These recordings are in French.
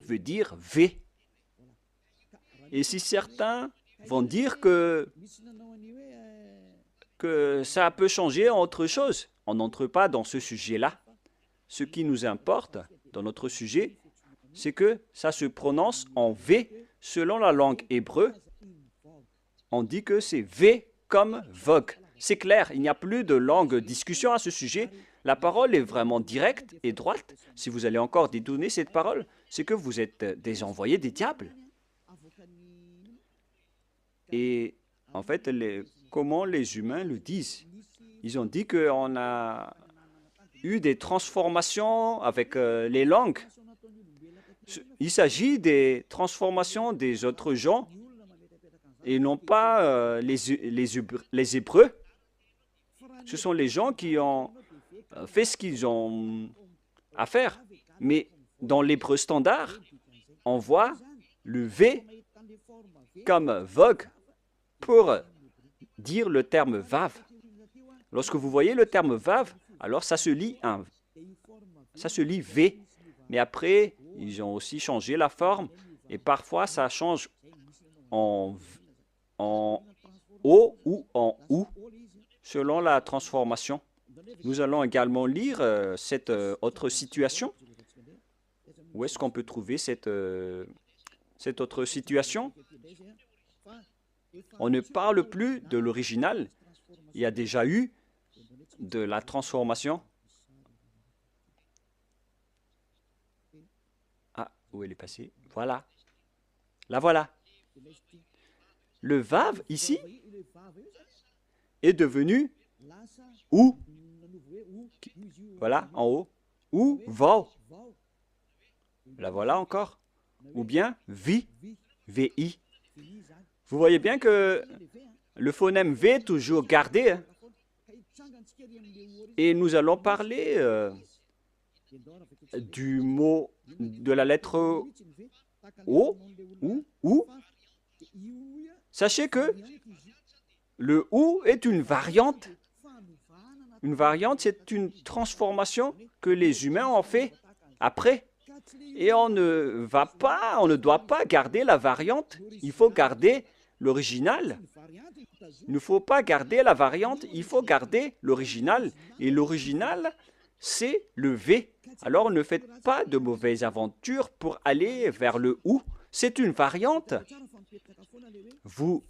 veut dire V. Et si certains vont dire que ça peut changer en autre chose, on n'entre pas dans ce sujet-là. Ce qui nous importe dans notre sujet, c'est que ça se prononce en V selon la langue hébreu. On dit que c'est V comme vogue. C'est clair, il n'y a plus de longue discussion à ce sujet. La parole est vraiment directe et droite. Si vous allez encore détourner cette parole, c'est que vous êtes des envoyés des diables. Et en fait, comment les humains le disent? Ils ont dit qu'on a eu des transformations avec les langues. Il s'agit des transformations des autres gens et non pas les Hébreux. Ce sont les gens qui ont fait ce qu'ils ont à faire. Mais dans l'hébreu standard, on voit le V comme vogue pour dire le terme vav. Lorsque vous voyez le terme vav, alors ça se lit V. Mais après, ils ont aussi changé la forme et parfois ça change en O ou en OU selon la transformation. Nous allons également lire cette autre situation. Où est-ce qu'on peut trouver cette autre situation? On ne parle plus de l'original. Il y a déjà eu de la transformation. Ah, où elle est passée? Voilà. La voilà. Le vav, ici, est devenu ou. Voilà, en haut. Ou vau. La voilà encore. Ou bien vi, vi. Vous voyez bien que le phonème V est toujours gardé. Hein? Et nous allons parler du mot, de la lettre O, ou. Sachez que le OU est une variante. Une variante, c'est une transformation que les humains ont fait après. Et on ne doit pas garder la variante, il faut garder l'original. Il ne faut pas garder la variante, il faut garder l'original. Et l'original, c'est le V. Alors ne faites pas de mauvaises aventures pour aller vers le OU. C'est une variante. Vous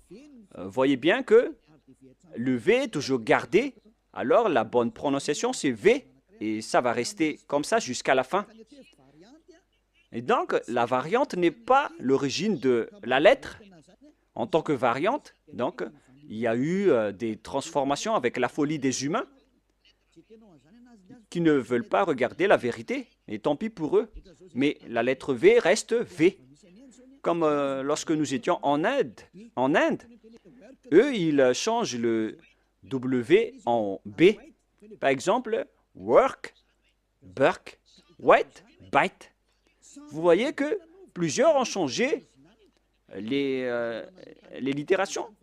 voyez bien que le V est toujours gardé. Alors la bonne prononciation, c'est V. Et ça va rester comme ça jusqu'à la fin. Et donc, la variante n'est pas l'origine de la lettre en tant que variante. Donc, il y a eu des transformations avec la folie des humains qui ne veulent pas regarder la vérité. Et tant pis pour eux. Mais la lettre V reste V. Comme lorsque nous étions en Inde, eux, ils changent le W en B. Par exemple, work, burk, wet, bite. Vous voyez que plusieurs ont changé les littérations.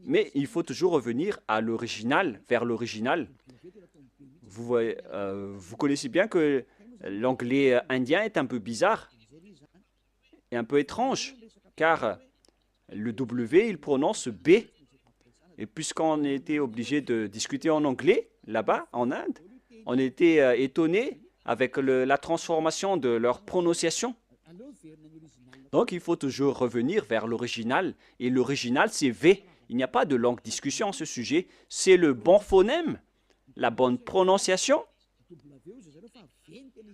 Mais il faut toujours revenir à l'original, vers l'original. Vous connaissez bien que l'anglais indien est un peu bizarre et un peu étrange, car le W, il prononce B. Et puisqu'on était obligé de discuter en anglais, là-bas, en Inde, on était étonné avec la transformation de leur prononciation. Donc, il faut toujours revenir vers l'original. Et l'original, c'est V. Il n'y a pas de longue discussion à ce sujet. C'est le bon phonème, la bonne prononciation.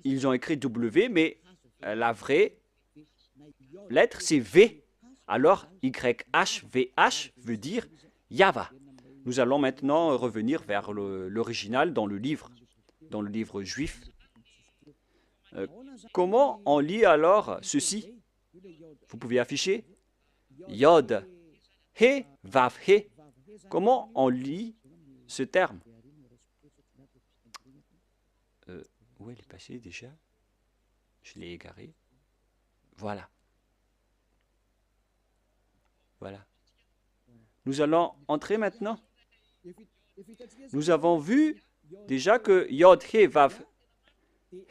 Ils ont écrit W, mais la vraie lettre, c'est V. Alors, YHVH veut dire Yava. Nous allons maintenant revenir vers l'original dans le livre juif. Comment on lit alors ceci? Vous pouvez afficher Yod, He, Vav, He. Comment on lit ce terme? Où elle est passée déjà? Je l'ai égaré. Voilà. Voilà. Nous allons entrer maintenant. Nous avons vu déjà que Yod, He, Vav,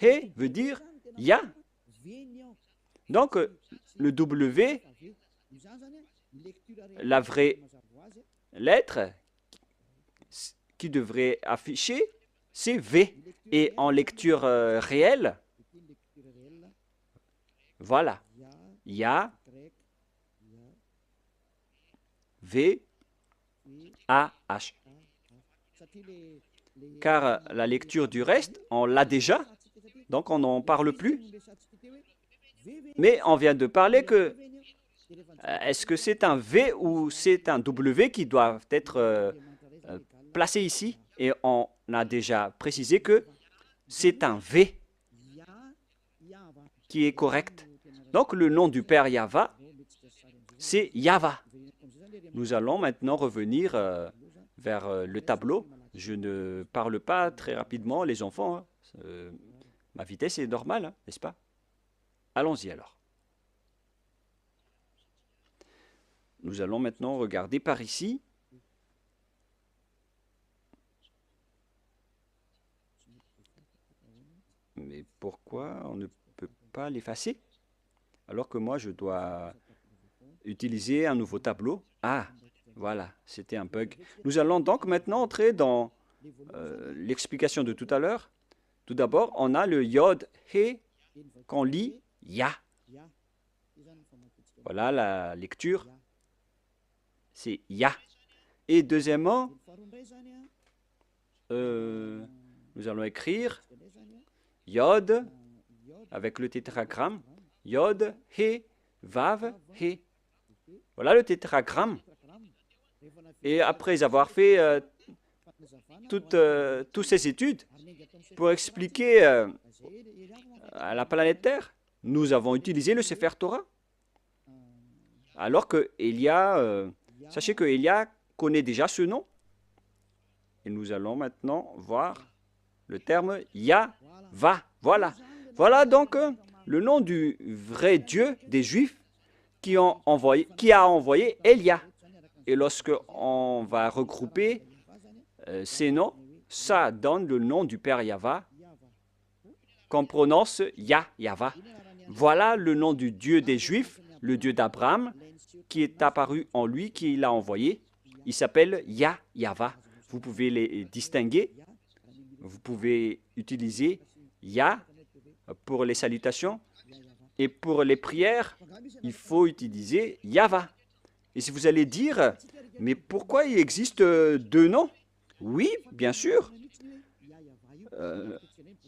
He veut dire Ya. Donc, le W, la vraie lettre qui devrait afficher, c'est V. Et en lecture réelle, voilà, Ya, V, A, H. Car la lecture du reste, on l'a déjà, donc on n'en parle plus. Mais on vient de parler que est-ce que c'est un V ou c'est un W qui doivent être placés ici? Et on a déjà précisé que c'est un V qui est correct. Donc le nom du Père Yahva, c'est Yahva. Nous allons maintenant revenir vers le tableau. Je ne parle pas très rapidement, les enfants. Hein. Ma vitesse est normale, hein, n'est-ce pas? Allons-y alors. Nous allons maintenant regarder par ici. Mais pourquoi on ne peut pas l'effacer? Alors que moi, je dois utiliser un nouveau tableau. Ah, voilà, c'était un bug. Nous allons donc maintenant entrer dans l'explication de tout à l'heure. Tout d'abord, on a le Yod, He, qu'on lit Ya. Voilà la lecture. C'est Ya. Et deuxièmement, nous allons écrire Yod avec le tétragramme. Yod, He, Vav, He. Voilà le tétragramme. Et après avoir fait toutes ces études pour expliquer à la planète Terre, nous avons utilisé le Sefer Torah. Alors que Elia, sachez que Elia connaît déjà ce nom. Et nous allons maintenant voir le terme Yahva. Voilà. Voilà donc le nom du vrai Dieu des Juifs qui a envoyé Elia. Et lorsque on va regrouper ces noms, ça donne le nom du Père Yahva qu'on prononce Yahva. Voilà le nom du Dieu des Juifs, le Dieu d'Abraham, qui est apparu en lui, qui l'a envoyé. Il s'appelle Yahva. Vous pouvez les distinguer. Vous pouvez utiliser Ya pour les salutations. Et pour les prières, il faut utiliser Yahva. Et si vous allez dire, mais pourquoi il existe deux noms? Oui, bien sûr.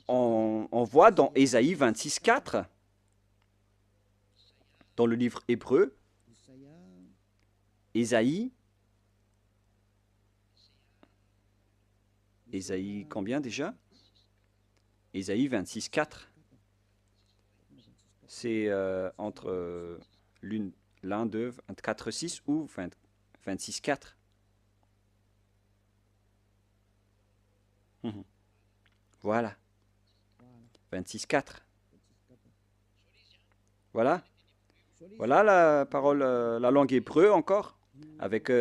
On voit dans Ésaïe 26:4, dans le livre hébreu, Ésaïe combien déjà? Ésaïe 26:4. C'est entre l'un de 24:6 ou 26:4. Voilà. 26:4. Voilà. Voilà la parole, la langue hébreu encore, avec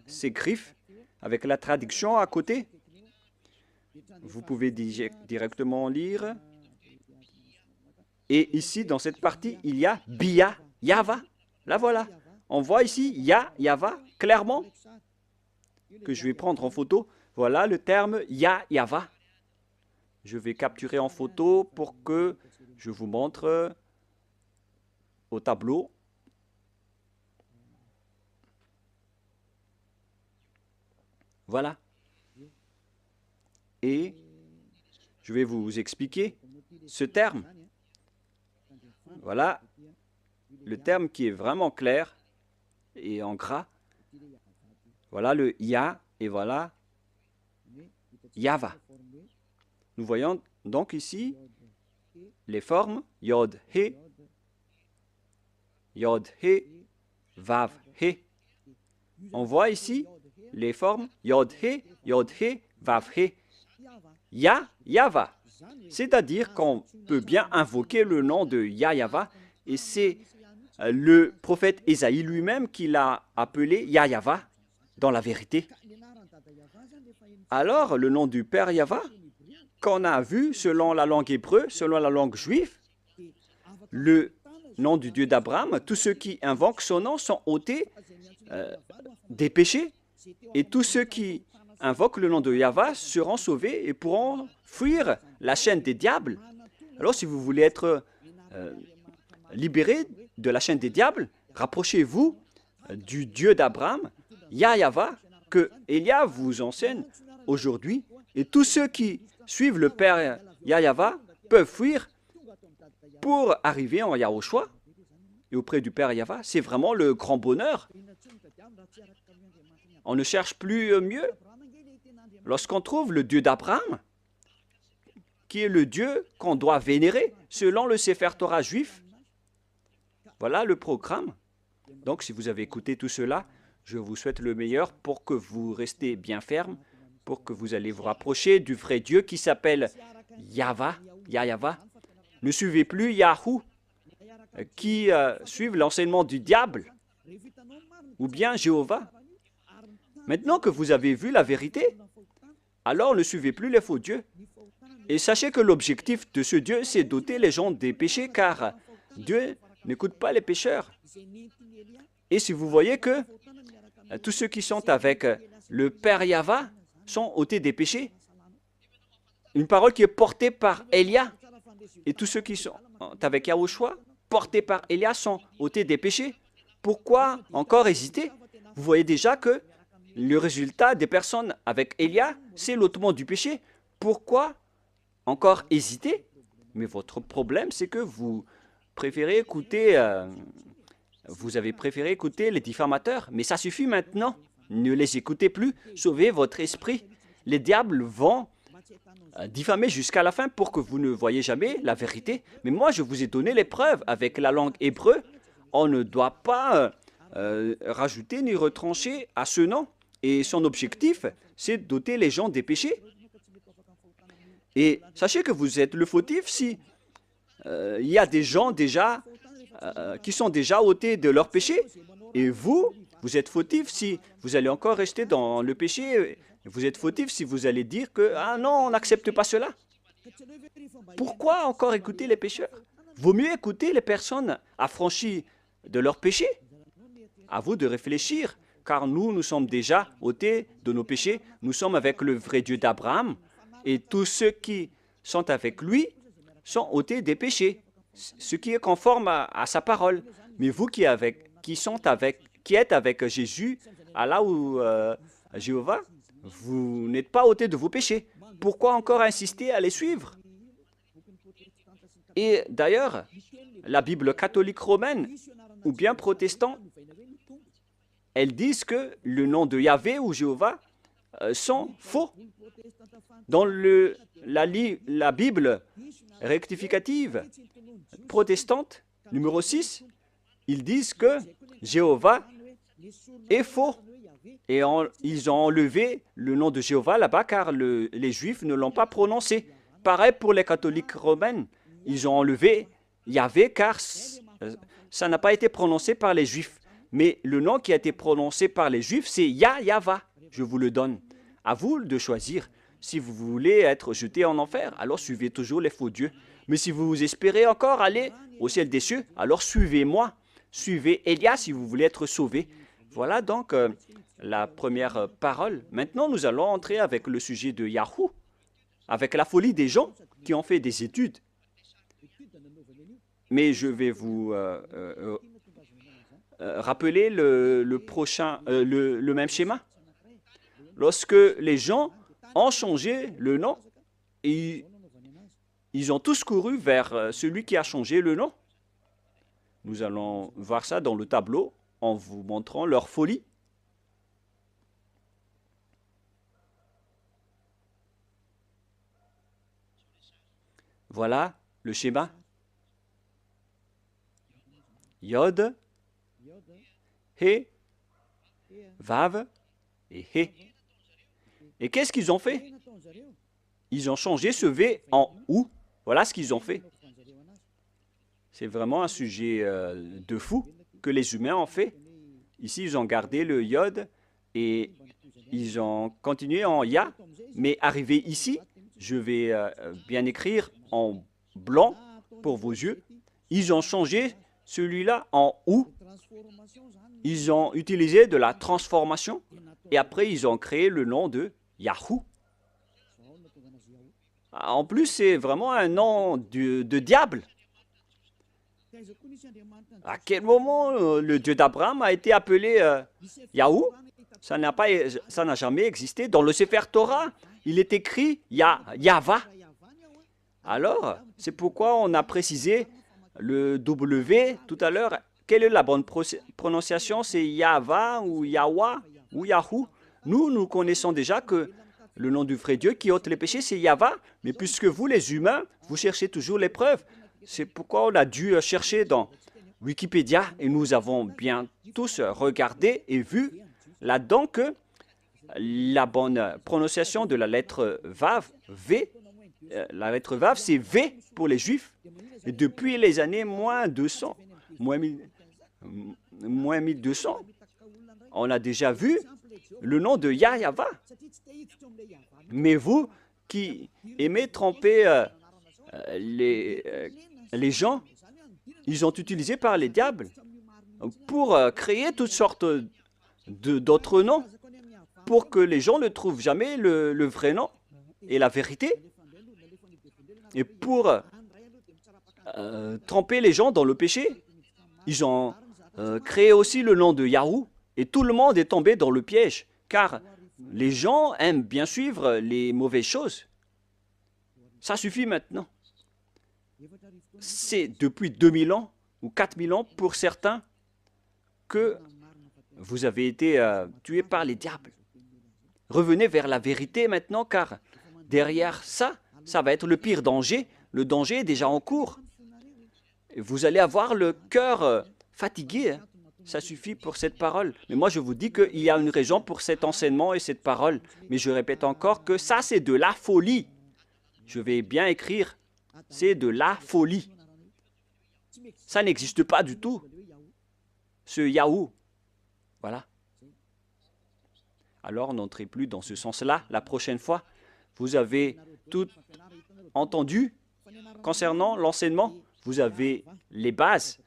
ses griffes, avec la traduction à côté. Vous pouvez directement lire. Et ici, dans cette partie, il y a Bia, Yahva. Là, voilà. On voit ici Yahva, clairement, que je vais prendre en photo. Voilà le terme Yahva. Je vais capturer en photo pour que je vous montre au tableau. Voilà. Et je vais vous expliquer ce terme. Voilà le terme qui est vraiment clair et en gras. Voilà le Ya et voilà Yahva. Nous voyons donc ici les formes Yod, He, Vav, He. On voit ici les formes Yod, He, Vav, He. Yahva. C'est-à-dire qu'on peut bien invoquer le nom de Yahva et c'est le prophète Ésaïe lui-même qui l'a appelé Yahva dans la vérité. Alors, le nom du Père Yahva, qu'on a vu selon la langue hébreu, selon la langue juive, le nom du Dieu d'Abraham, tous ceux qui invoquent son nom sont ôtés des péchés, et tous ceux qui invoquent le nom de Yahva seront sauvés et pourront fuir la chaîne des diables. Alors, si vous voulez être libéré de la chaîne des diables, rapprochez-vous du Dieu d'Abraham, Yahva, que Élia vous enseigne aujourd'hui. Et tous ceux qui suivent le Père Yahva peuvent fuir pour arriver en Yahushua et auprès du Père Yahva. C'est vraiment le grand bonheur. On ne cherche plus mieux. Lorsqu'on trouve le Dieu d'Abraham, qui est le Dieu qu'on doit vénérer selon le Sefer Torah juif, voilà le programme. Donc, si vous avez écouté tout cela, je vous souhaite le meilleur pour que vous restez bien ferme, pour que vous allez vous rapprocher du vrai Dieu qui s'appelle Yahva. Ne suivez plus Yahou, qui suivent l'enseignement du diable, ou bien Jéhovah. Maintenant que vous avez vu la vérité, alors ne suivez plus les faux dieux. Et sachez que l'objectif de ce Dieu, c'est d'ôter les gens des péchés, car Dieu n'écoute pas les pécheurs. Et si vous voyez que tous ceux qui sont avec le Père Yahva sont ôtés des péchés, une parole qui est portée par Élia, et tous ceux qui sont avec Yahushua, portés par Élia, sont ôtés des péchés. Pourquoi encore hésiter? Vous voyez déjà que le résultat des personnes avec Élia, c'est l'ôtement du péché. Pourquoi encore hésiter? Mais votre problème, c'est que vous préférez écouter, vous avez préféré écouter les diffamateurs. Mais ça suffit maintenant. Ne les écoutez plus. Sauvez votre esprit. Les diables vont diffamer jusqu'à la fin pour que vous ne voyez jamais la vérité. Mais moi, je vous ai donné les preuves avec la langue hébreu. On ne doit pas rajouter ni retrancher à ce nom. Et son objectif, c'est d'ôter les gens des péchés. Et sachez que vous êtes le fautif si il y a des gens déjà qui sont déjà ôtés de leur péché. Et vous êtes fautif si vous allez encore rester dans le péché. Vous êtes fautif si vous allez dire que « Ah non, on n'accepte pas cela ». Pourquoi encore écouter les pécheurs? Vaut mieux écouter les personnes affranchies de leur péché. À vous de réfléchir, car nous sommes déjà ôtés de nos péchés. Nous sommes avec le vrai Dieu d'Abraham. Et tous ceux qui sont avec lui sont ôtés des péchés, ce qui est conforme à sa parole. Mais vous qui êtes avec Jésus, Allah ou Jéhovah, vous n'êtes pas ôtés de vos péchés. Pourquoi encore insister à les suivre? Et d'ailleurs, la Bible catholique romaine ou bien protestante, elles disent que le nom de Yahvé ou Jéhovah sont faux. Dans la Bible rectificative protestante, numéro 6, ils disent que Jéhovah est faux. Et ils ont enlevé le nom de Jéhovah là-bas car les Juifs ne l'ont pas prononcé. Pareil pour les catholiques romaines. Ils ont enlevé Yahvé car ça n'a pas été prononcé par les Juifs. Mais le nom qui a été prononcé par les Juifs, c'est Yahva. Je vous le donne. À vous de choisir. Si vous voulez être jeté en enfer, alors suivez toujours les faux dieux. Mais si vous espérez encore aller au ciel des cieux, alors suivez-moi. Suivez Élia si vous voulez être sauvé. Voilà donc la première parole. Maintenant, nous allons entrer avec le sujet de Yahou, avec la folie des gens qui ont fait des études. Mais je vais vous rappeler le même schéma. Lorsque les gens ont changé le nom, et ils ont tous couru vers celui qui a changé le nom. Nous allons voir ça dans le tableau en vous montrant leur folie. Voilà le schéma. Yod, He, Vav et He. Et qu'est-ce qu'ils ont fait? Ils ont changé ce V en OU. Voilà ce qu'ils ont fait. C'est vraiment un sujet de fou que les humains ont fait. Ici, ils ont gardé le Yod et ils ont continué en Ya. Mais arrivé ici, je vais bien écrire en blanc pour vos yeux. Ils ont changé celui-là en ou, ils ont utilisé de la transformation et après ils ont créé le nom de Yahoo. En plus, c'est vraiment un nom de diable. À quel moment le Dieu d'Abraham a été appelé Yahoo? Ça n'a jamais existé. Dans le Sefer Torah, il est écrit Yahva. Alors, c'est pourquoi on a précisé le W tout à l'heure. Quelle est la bonne prononciation? C'est Yahva ou Yahwa ou Yahoo? Nous connaissons déjà que le nom du vrai Dieu qui ôte les péchés, c'est Yahva. Mais puisque vous, les humains, vous cherchez toujours les preuves, c'est pourquoi on a dû chercher dans Wikipédia et nous avons bien tous regardé et vu là-dedans que la bonne prononciation de la lettre Vav, V, la lettre Vav, c'est V pour les Juifs. Et depuis les années moins 200, moins 1200, on a déjà vu le nom de Yahva. Mais vous qui aimez tromper les gens, ils ont utilisé par les diables pour créer toutes sortes d'autres noms pour que les gens ne trouvent jamais le vrai nom et la vérité et pour tremper les gens dans le péché. Ils ont créé aussi le nom de Yahoo et tout le monde est tombé dans le piège car les gens aiment bien suivre les mauvaises choses. Ça suffit maintenant. C'est depuis 2000 ans ou 4000 ans pour certains que vous avez été tués par les diables. Revenez vers la vérité maintenant car derrière ça, ça va être le pire danger. Le danger est déjà en cours. Vous allez avoir le cœur fatigué. Hein. Ça suffit pour cette parole. Mais moi, je vous dis qu'il y a une raison pour cet enseignement et cette parole. Mais je répète encore que ça, c'est de la folie. Je vais bien écrire. C'est de la folie. Ça n'existe pas du tout. Ce Yahoo. Voilà. Alors, n'entrez plus dans ce sens-là la prochaine fois. Vous avez tout entendu concernant l'enseignement. Vous avez les bases.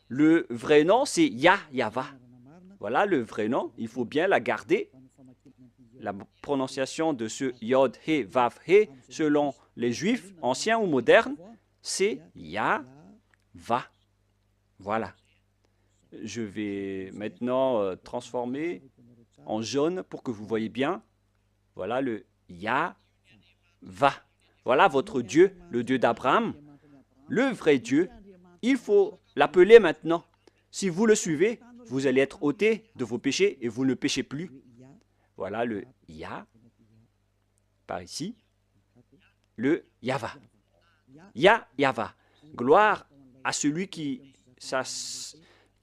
Le vrai nom, c'est Yahva. Voilà le vrai nom. Il faut bien la garder. La prononciation de ce Yod, He, Vav, He, selon les Juifs, anciens ou modernes, c'est Yahva. Voilà. Je vais maintenant transformer en jaune pour que vous voyez bien. Voilà le Yahva. Voilà votre Dieu, le Dieu d'Abraham, le vrai Dieu. Il faut l'appeler maintenant. Si vous le suivez, vous allez être ôté de vos péchés et vous ne péchez plus. Voilà le Yah, par ici, le Yahva. Yahva. Gloire à celui qui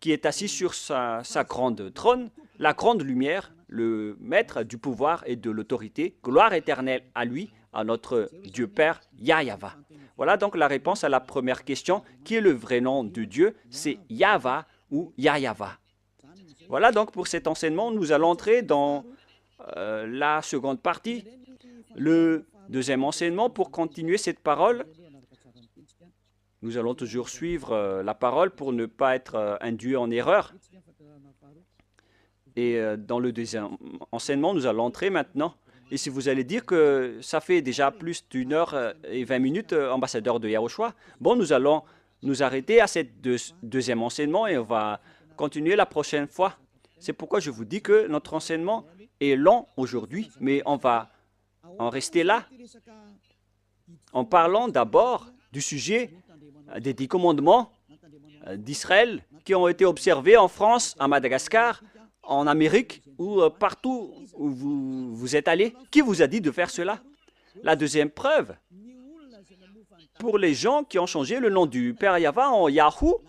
est assis sur sa grande trône, la grande lumière, le maître du pouvoir et de l'autorité. Gloire éternelle à lui, à notre Dieu Père, Yahva. Voilà donc la réponse à la première question. Qui est le vrai nom de Dieu? C'est Yahva ou Yahva. Voilà donc pour cet enseignement, nous allons entrer dans la seconde partie, le deuxième enseignement. Pour continuer cette parole, nous allons toujours suivre la parole pour ne pas être induit en erreur. Et dans le deuxième enseignement, nous allons entrer maintenant. Et si vous allez dire que ça fait déjà plus d'1 heure et 20 minutes, ambassadeur de Yahushua, bon, nous allons nous arrêter à ce deuxième enseignement et on va continuer la prochaine fois. C'est pourquoi je vous dis que notre enseignement est long aujourd'hui, mais on va en rester là en parlant d'abord du sujet des 10 commandements d'Israël qui ont été observés en France, à Madagascar, en Amérique ou partout où vous êtes allé. Qui vous a dit de faire cela? La deuxième preuve, pour les gens qui ont changé le nom du Père Yahva en Yahoo,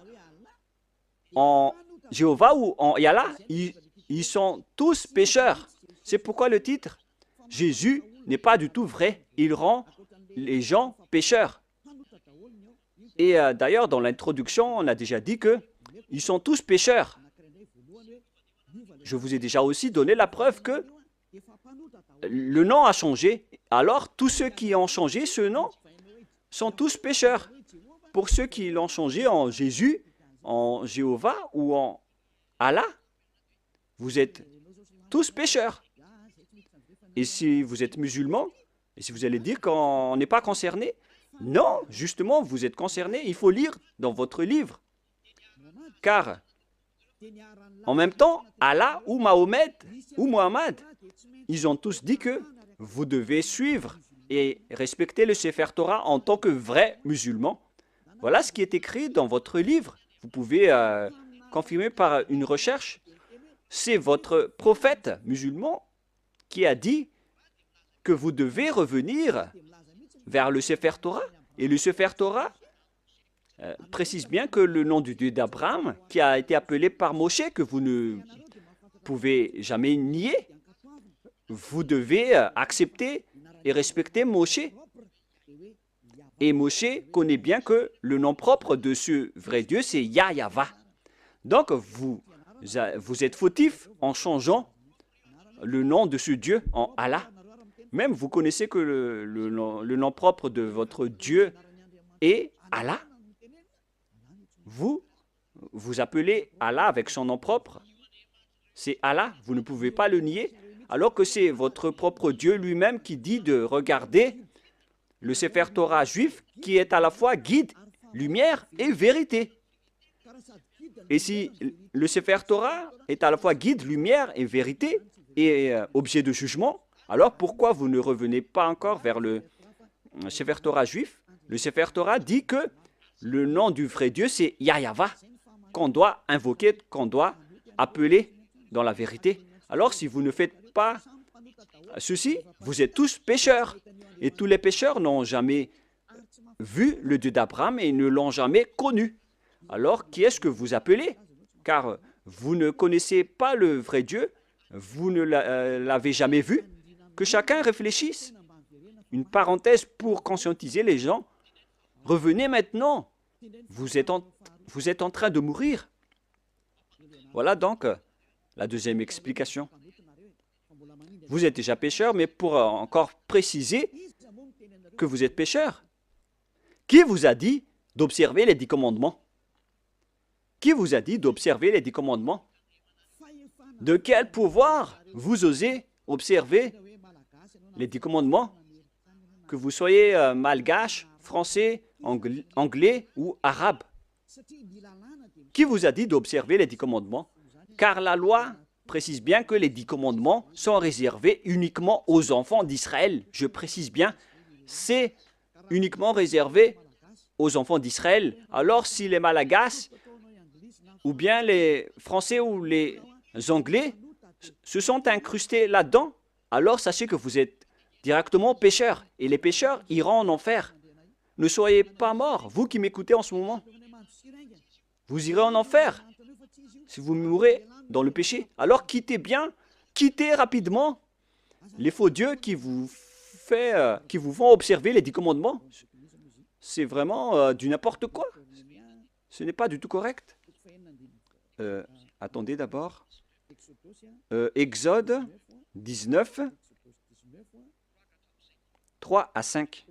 en Jéhovah ou en Yallah, ils sont tous pécheurs. C'est pourquoi le titre, Jésus n'est pas du tout vrai. Il rend les gens pécheurs. Et d'ailleurs, dans l'introduction, on a déjà dit qu'ils sont tous pécheurs. Je vous ai déjà aussi donné la preuve que le nom a changé. Alors, tous ceux qui ont changé ce nom sont tous pécheurs. Pour ceux qui l'ont changé en Jésus, en Jéhovah ou en Allah, vous êtes tous pécheurs. Et si vous êtes musulman, et si vous allez dire qu'on n'est pas concerné, non, justement, vous êtes concerné. Il faut lire dans votre livre. Car, en même temps, Allah ou Mahomet ou Mohammed, ils ont tous dit que vous devez suivre et respecter le Sefer Torah en tant que vrai musulman. Voilà ce qui est écrit dans votre livre. Vous pouvez confirmer par une recherche. C'est votre prophète musulman qui a dit que vous devez revenir vers le Sefer Torah. Et le Sefer Torah précise bien que le nom du Dieu d'Abraham, qui a été appelé par Moshe, que vous ne pouvez jamais nier, vous devez accepter et respecter Moshe. Et Moshe connaît bien que le nom propre de ce vrai Dieu, c'est Yahweh. Donc, vous êtes fautif en changeant le nom de ce Dieu en Allah. Même vous connaissez que le nom propre de votre Dieu est Allah. Vous appelez Allah avec son nom propre. C'est Allah, vous ne pouvez pas le nier, alors que c'est votre propre Dieu lui-même qui dit de regarder le Sefer Torah juif qui est à la fois guide, lumière et vérité. Et si le Sefer Torah est à la fois guide, lumière et vérité et objet de jugement, alors pourquoi vous ne revenez pas encore vers le Sefer Torah juif? Le Sefer Torah dit que le nom du vrai Dieu, c'est Yahweh, qu'on doit invoquer, qu'on doit appeler dans la vérité. Alors si vous ne faites pas ceci, vous êtes tous pécheurs. Et tous les pécheurs n'ont jamais vu le Dieu d'Abraham et ne l'ont jamais connu. Alors qui est-ce que vous appelez? Car vous ne connaissez pas le vrai Dieu, vous ne l'avez jamais vu. Que chacun réfléchisse. Une parenthèse pour conscientiser les gens. Revenez maintenant. Vous êtes en train de mourir. Voilà donc la deuxième explication. Vous êtes déjà pécheur, mais pour encore préciser que vous êtes pécheur, qui vous a dit d'observer les 10 commandements? Qui vous a dit d'observer les 10 commandements? De quel pouvoir vous osez observer les 10 commandements? Que vous soyez malgache, français, anglais ou arabe. Qui vous a dit d'observer les 10 commandements? Car la loi précise bien que les 10 commandements sont réservés uniquement aux enfants d'Israël. Je précise bien, c'est uniquement réservé aux enfants d'Israël. Alors si les Malagasy, ou bien les Français ou les Anglais se sont incrustés là-dedans, alors sachez que vous êtes directement pécheurs. Et les pécheurs iront en enfer. Ne soyez pas morts, vous qui m'écoutez en ce moment. Vous irez en enfer si vous mourrez dans le péché. Alors quittez rapidement les faux dieux qui vous font observer les 10 commandements. C'est vraiment du n'importe quoi. Ce n'est pas du tout correct. Attendez d'abord. Exode 19, 3 à 5.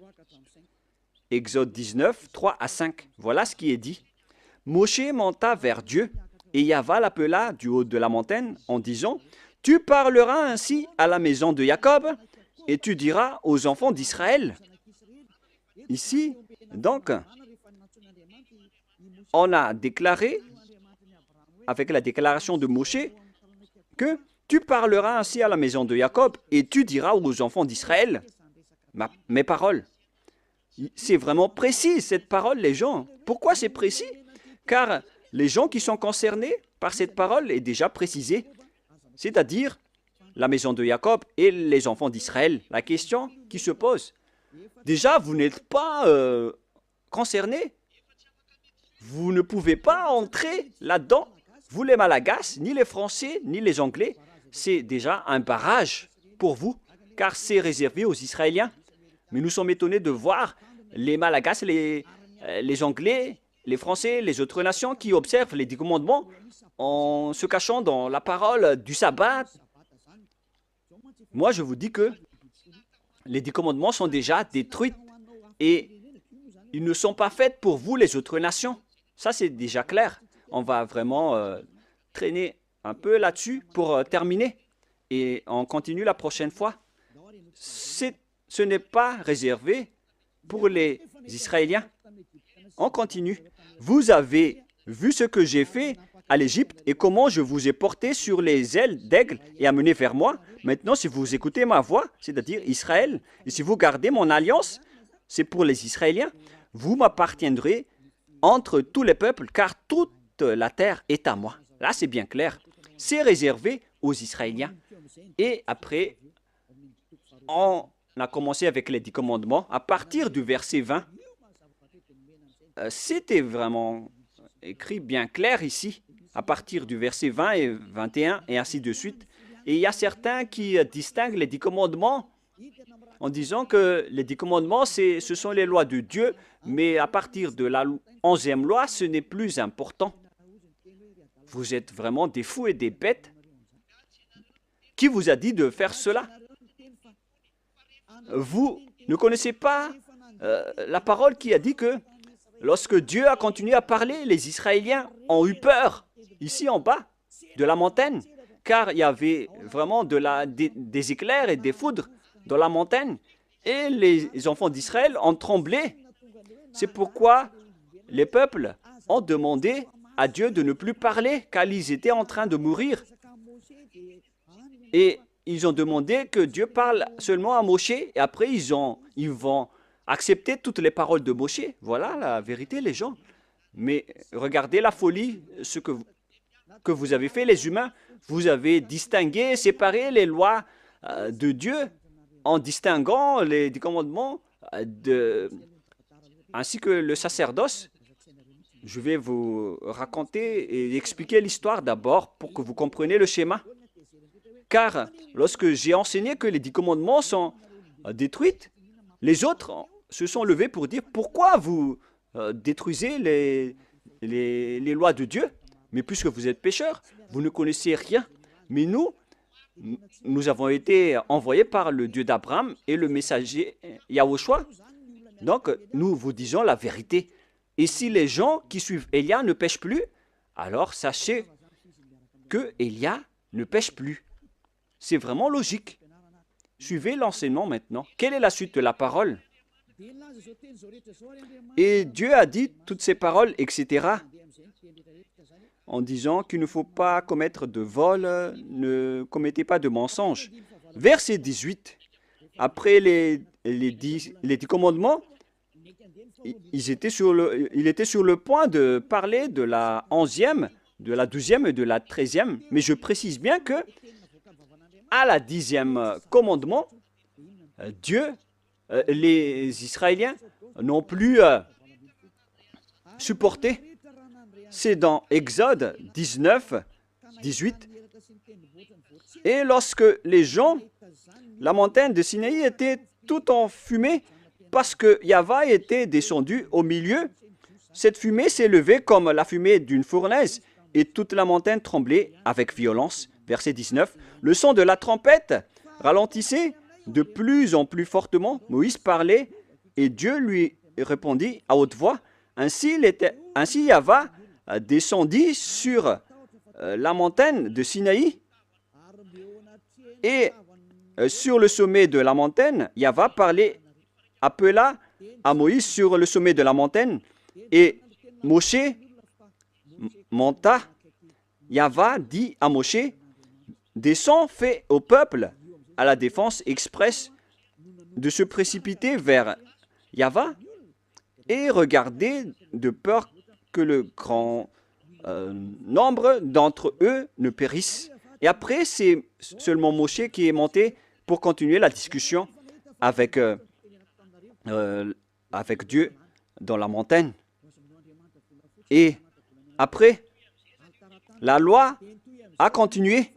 Exode 19, 3 à 5. Voilà ce qui est dit. Moshe monta vers Dieu, et Yahweh l'appela du haut de la montagne en disant, « Tu parleras ainsi à la maison de Jacob, et tu diras aux enfants d'Israël. » Ici, donc, on a déclaré, avec la déclaration de Moshe, que tu parleras ainsi à la maison de Jacob, et tu diras aux enfants d'Israël mes paroles. C'est vraiment précis, cette parole, les gens. Pourquoi c'est précis? Car les gens qui sont concernés par cette parole est déjà précisée, c'est-à-dire la maison de Jacob et les enfants d'Israël. La question qui se pose, déjà, vous n'êtes pas concernés. Vous ne pouvez pas entrer là-dedans. Vous, les Malagasy, ni les Français, ni les Anglais, c'est déjà un barrage pour vous, car c'est réservé aux Israéliens. Mais nous sommes étonnés de voir les Malagasy, les Anglais, les Français, les autres nations qui observent les 10 commandements en se cachant dans la parole du sabbat. Moi, je vous dis que les 10 commandements sont déjà détruits et ils ne sont pas faits pour vous, les autres nations. Ça, c'est déjà clair. on va vraiment traîner un peu là-dessus pour terminer. Et on continue la prochaine fois. Ce n'est pas réservé pour les Israéliens. On continue. Vous avez vu ce que j'ai fait à l'Égypte et comment je vous ai porté sur les ailes d'aigle et amené vers moi. Maintenant, si vous écoutez ma voix, c'est-à-dire Israël, et si vous gardez mon alliance, c'est pour les Israéliens, vous m'appartiendrez entre tous les peuples, car toute la terre est à moi. Là, c'est bien clair. C'est réservé aux Israéliens. Et après, on a commencé avec les 10 commandements. À partir du verset 20, c'était vraiment écrit bien clair ici, à partir du verset 20 et 21, et ainsi de suite. Et il y a certains qui distinguent les 10 commandements en disant que les 10 commandements, ce sont les lois de Dieu, mais à partir de la 11e loi, ce n'est plus important. Vous êtes vraiment des fous et des bêtes. Qui vous a dit de faire cela? Vous ne connaissez pas la parole qui a dit que lorsque Dieu a continué à parler, les Israéliens ont eu peur, ici en bas, de la montagne, car il y avait vraiment des éclairs et des foudres dans la montagne, et les enfants d'Israël ont tremblé. C'est pourquoi les peuples ont demandé à Dieu de ne plus parler, car ils étaient en train de mourir. Et ils ont demandé que Dieu parle seulement à Moshe, et après ils vont accepter toutes les paroles de Moshe. Voilà la vérité, les gens. Mais regardez la folie, ce que vous avez fait, les humains. Vous avez distingué, séparé les lois de Dieu en distinguant les 10 commandements ainsi que le sacerdoce. Je vais vous raconter et expliquer l'histoire d'abord pour que vous compreniez le schéma. Car lorsque j'ai enseigné que les 10 commandements sont détruits, les autres se sont levés pour dire pourquoi vous détruisez les lois de Dieu. Mais puisque vous êtes pécheurs, vous ne connaissez rien. Mais nous avons été envoyés par le Dieu d'Abraham et le messager Yahushua. Donc, nous vous disons la vérité. Et si les gens qui suivent Élia ne pêchent plus, alors sachez que Élia ne pêche plus. C'est vraiment logique. Suivez l'enseignement maintenant. Quelle est la suite de la parole? Et Dieu a dit toutes ces paroles, etc., en disant qu'il ne faut pas commettre de vol, ne commettez pas de mensonge. Verset 18, après les 10 commandements, il était sur le point de parler de la 11e, de la 12e et de la 13e, mais je précise bien que à la 10e commandement, les Israéliens n'ont plus supporté. C'est dans Exode 19, 18. Et lorsque la montagne de Sinaï était tout en fumée, parce que Yahvé était descendu au milieu, cette fumée s'est levée comme la fumée d'une fournaise, et toute la montagne tremblait avec violence. Verset 19. Le son de la trompette ralentissait de plus en plus fortement. Moïse parlait, et Dieu lui répondit à haute voix. Ainsi Yahvé descendit sur la montagne de Sinaï, et sur le sommet de la montagne, Yahvé appela à Moïse sur le sommet de la montagne, et Moshe monta. Yahvé dit à Moshe, descends, fais au peuple à la défense expresse de se précipiter vers Yahvé et regardez de peur que le grand nombre d'entre eux ne périssent. Et après, c'est seulement Moshe qui est monté pour continuer la discussion avec Dieu dans la montagne. Et après, la loi a continué.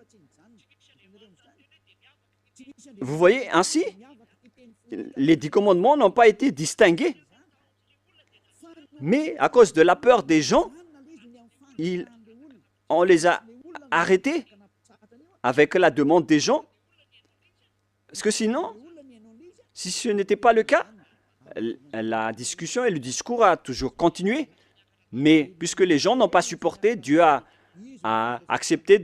Vous voyez, ainsi, les 10 commandements n'ont pas été distingués. Mais à cause de la peur des gens, on les a arrêtés avec la demande des gens. Parce que sinon, si ce n'était pas le cas, la discussion et le discours a toujours continué. Mais puisque les gens n'ont pas supporté, Dieu a accepté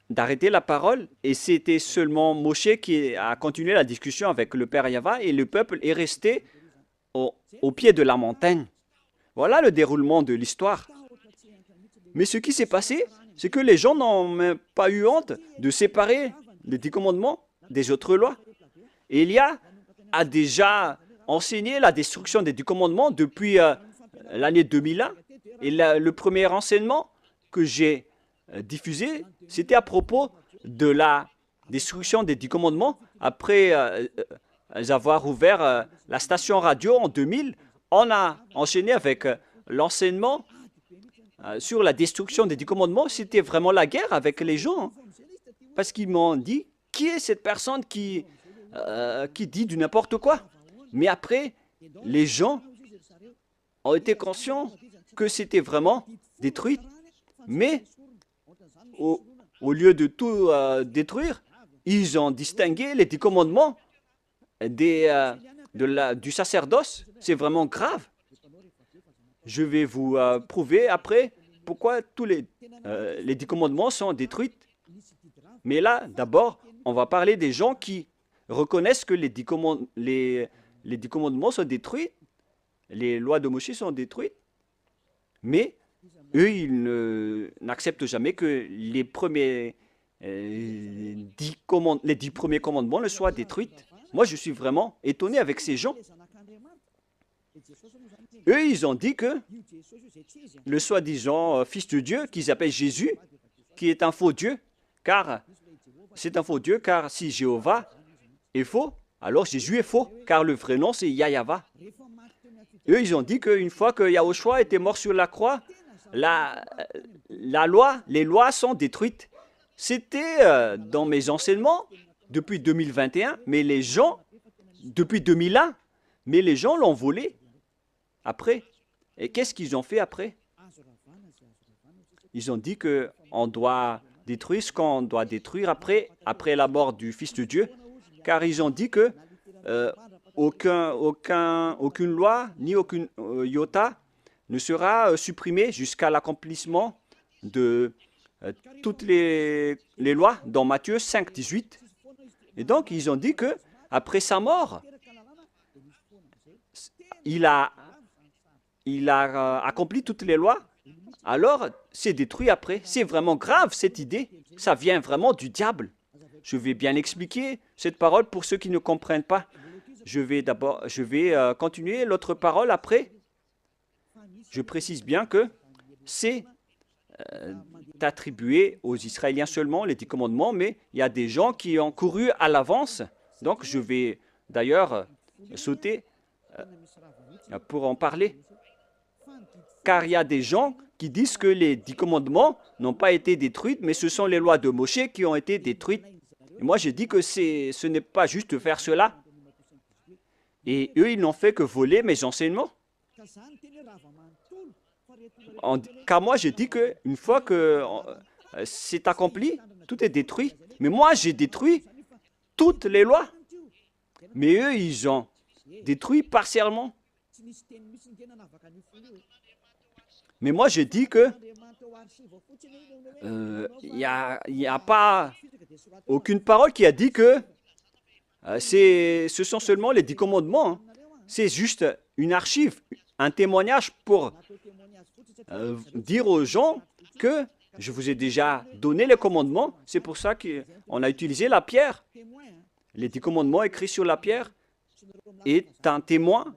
d'arrêter la parole. Et c'était seulement Moshe qui a continué la discussion avec le Père Yahva et le peuple est resté au pied de la montagne. Voilà le déroulement de l'histoire. Mais ce qui s'est passé, c'est que les gens n'ont même pas eu honte de séparer les 10 commandements des autres lois. Et Élia a déjà enseigné la destruction des 10 commandements depuis l'année 2001. Et le premier enseignement que j'ai diffusé, c'était à propos de la destruction des 10 commandements. Après avoir ouvert la station radio en 2000, on a enchaîné avec l'enseignement sur la destruction des 10 commandements. C'était vraiment la guerre avec les gens. Parce qu'ils m'ont dit, qui est cette personne qui dit du n'importe quoi? Mais après, les gens ont été conscients que c'était vraiment détruit. Mais au lieu de tout détruire, ils ont distingué les 10 commandements du sacerdoce. C'est vraiment grave. Je vais vous prouver après pourquoi tous les 10 commandements sont détruits. Mais là, d'abord, on va parler des gens qui reconnaissent que les 10 commandements sont détruits, les lois de Moïse sont détruites, mais eux, ils n'acceptent jamais que les 10 premiers commandements ne soient détruits. Moi, je suis vraiment étonné avec ces gens. Eux, ils ont dit que le soi-disant fils de Dieu, qu'ils appellent Jésus, qui est un faux Dieu, car c'est un faux Dieu, car si Jéhovah est faux, alors Jésus est faux, car le vrai nom c'est Yahva. Eux, ils ont dit qu'une fois que Yahushua était mort sur la croix, les lois sont détruites. C'était dans mes enseignements depuis 2021, mais les gens, depuis 2001, mais les gens l'ont volé après. Et qu'est-ce qu'ils ont fait après? Ils ont dit qu'on doit détruire ce qu'on doit détruire après la mort du Fils de Dieu, car ils ont dit que aucune loi ni aucune iota ne sera supprimée jusqu'à l'accomplissement de toutes les lois dans Matthieu 5, 18. Et donc, ils ont dit que après sa mort, il a accompli toutes les lois, alors c'est détruit après. C'est vraiment grave cette idée. Ça vient vraiment du diable. Je vais bien expliquer cette parole pour ceux qui ne comprennent pas. Je vais continuer l'autre parole après. Je précise bien que c'est attribué aux Israéliens seulement, les 10 commandements, mais il y a des gens qui ont couru à l'avance. Donc je vais d'ailleurs sauter pour en parler. Car il y a des gens qui disent que les 10 commandements n'ont pas été détruits, mais ce sont les lois de Moshe qui ont été détruites. Et moi, j'ai dit que ce n'est pas juste de faire cela. Et eux, ils n'ont fait que voler mes enseignements. Car moi, j'ai dit qu'une fois que c'est accompli, tout est détruit. Mais moi, j'ai détruit toutes les lois. Mais eux, ils ont détruit partiellement. Mais moi, j'ai dit que il n'y a pas aucune parole qui a dit que ce sont seulement les 10 commandements. Hein. C'est juste une archive, un témoignage pour dire aux gens que je vous ai déjà donné les commandements. C'est pour ça qu'on a utilisé la pierre. Les 10 commandements écrits sur la pierre est un témoin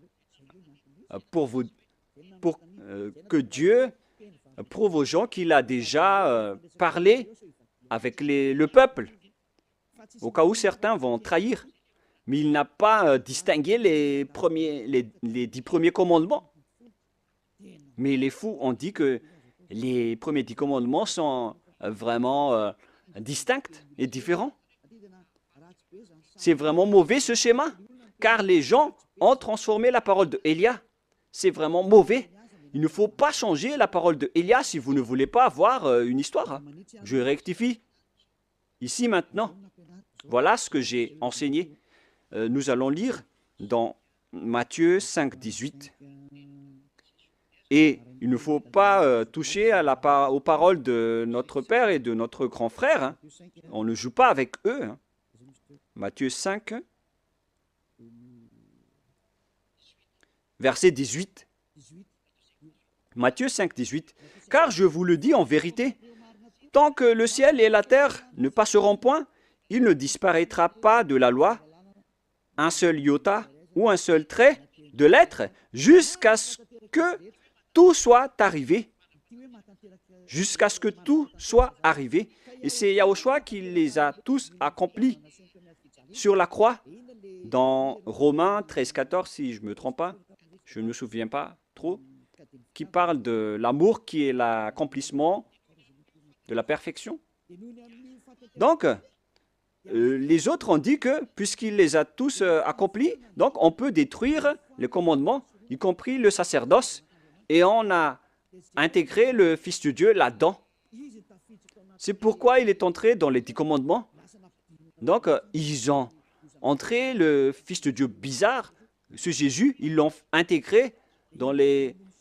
pour que Dieu prouve aux gens qu'il a déjà parlé avec le peuple, au cas où certains vont trahir. Mais il n'a pas distingué les 10 premiers commandements. Mais les fous ont dit que les premiers 10 commandements sont vraiment distincts et différents. C'est vraiment mauvais ce schéma, car les gens ont transformé la parole de Élia. C'est vraiment mauvais. Il ne faut pas changer la parole de Élia si vous ne voulez pas avoir une histoire. Je rectifie. Ici maintenant, voilà ce que j'ai enseigné. Nous allons lire dans Matthieu 5, 18. Et il ne faut pas toucher aux paroles de notre père et de notre grand frère. Hein. On ne joue pas avec eux. Hein. Matthieu 5, verset 18. Matthieu 5, 18. Car je vous le dis en vérité, tant que le ciel et la terre ne passeront point, il ne disparaîtra pas de la loi un seul iota ou un seul trait de lettre jusqu'à ce que tout soit arrivé. Jusqu'à ce que tout soit arrivé. Et c'est Yahushua qui les a tous accomplis sur la croix. Dans Romains 13, 14, si je ne me trompe pas, je ne me souviens pas trop, qui parle de l'amour qui est l'accomplissement de la perfection. Donc, les autres ont dit que, puisqu'il les a tous accomplis, donc on peut détruire les commandements, y compris le sacerdoce, et on a intégré le Fils de Dieu là-dedans. C'est pourquoi il est entré dans les 10 commandements. Donc, ils ont entré le Fils de Dieu bizarre, ce Jésus, ils l'ont intégré dans le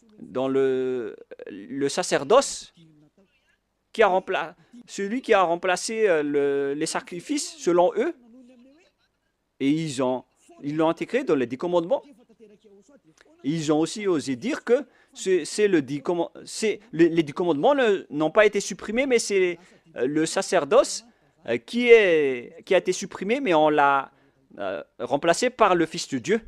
sacerdoce, celui qui a remplacé les sacrifices selon eux, et ils l'ont intégré dans les 10 commandements. Ils ont aussi osé dire que les 10 commandements n'ont pas été supprimés, mais c'est le sacerdoce qui a été supprimé, mais on l'a remplacé par le Fils de Dieu.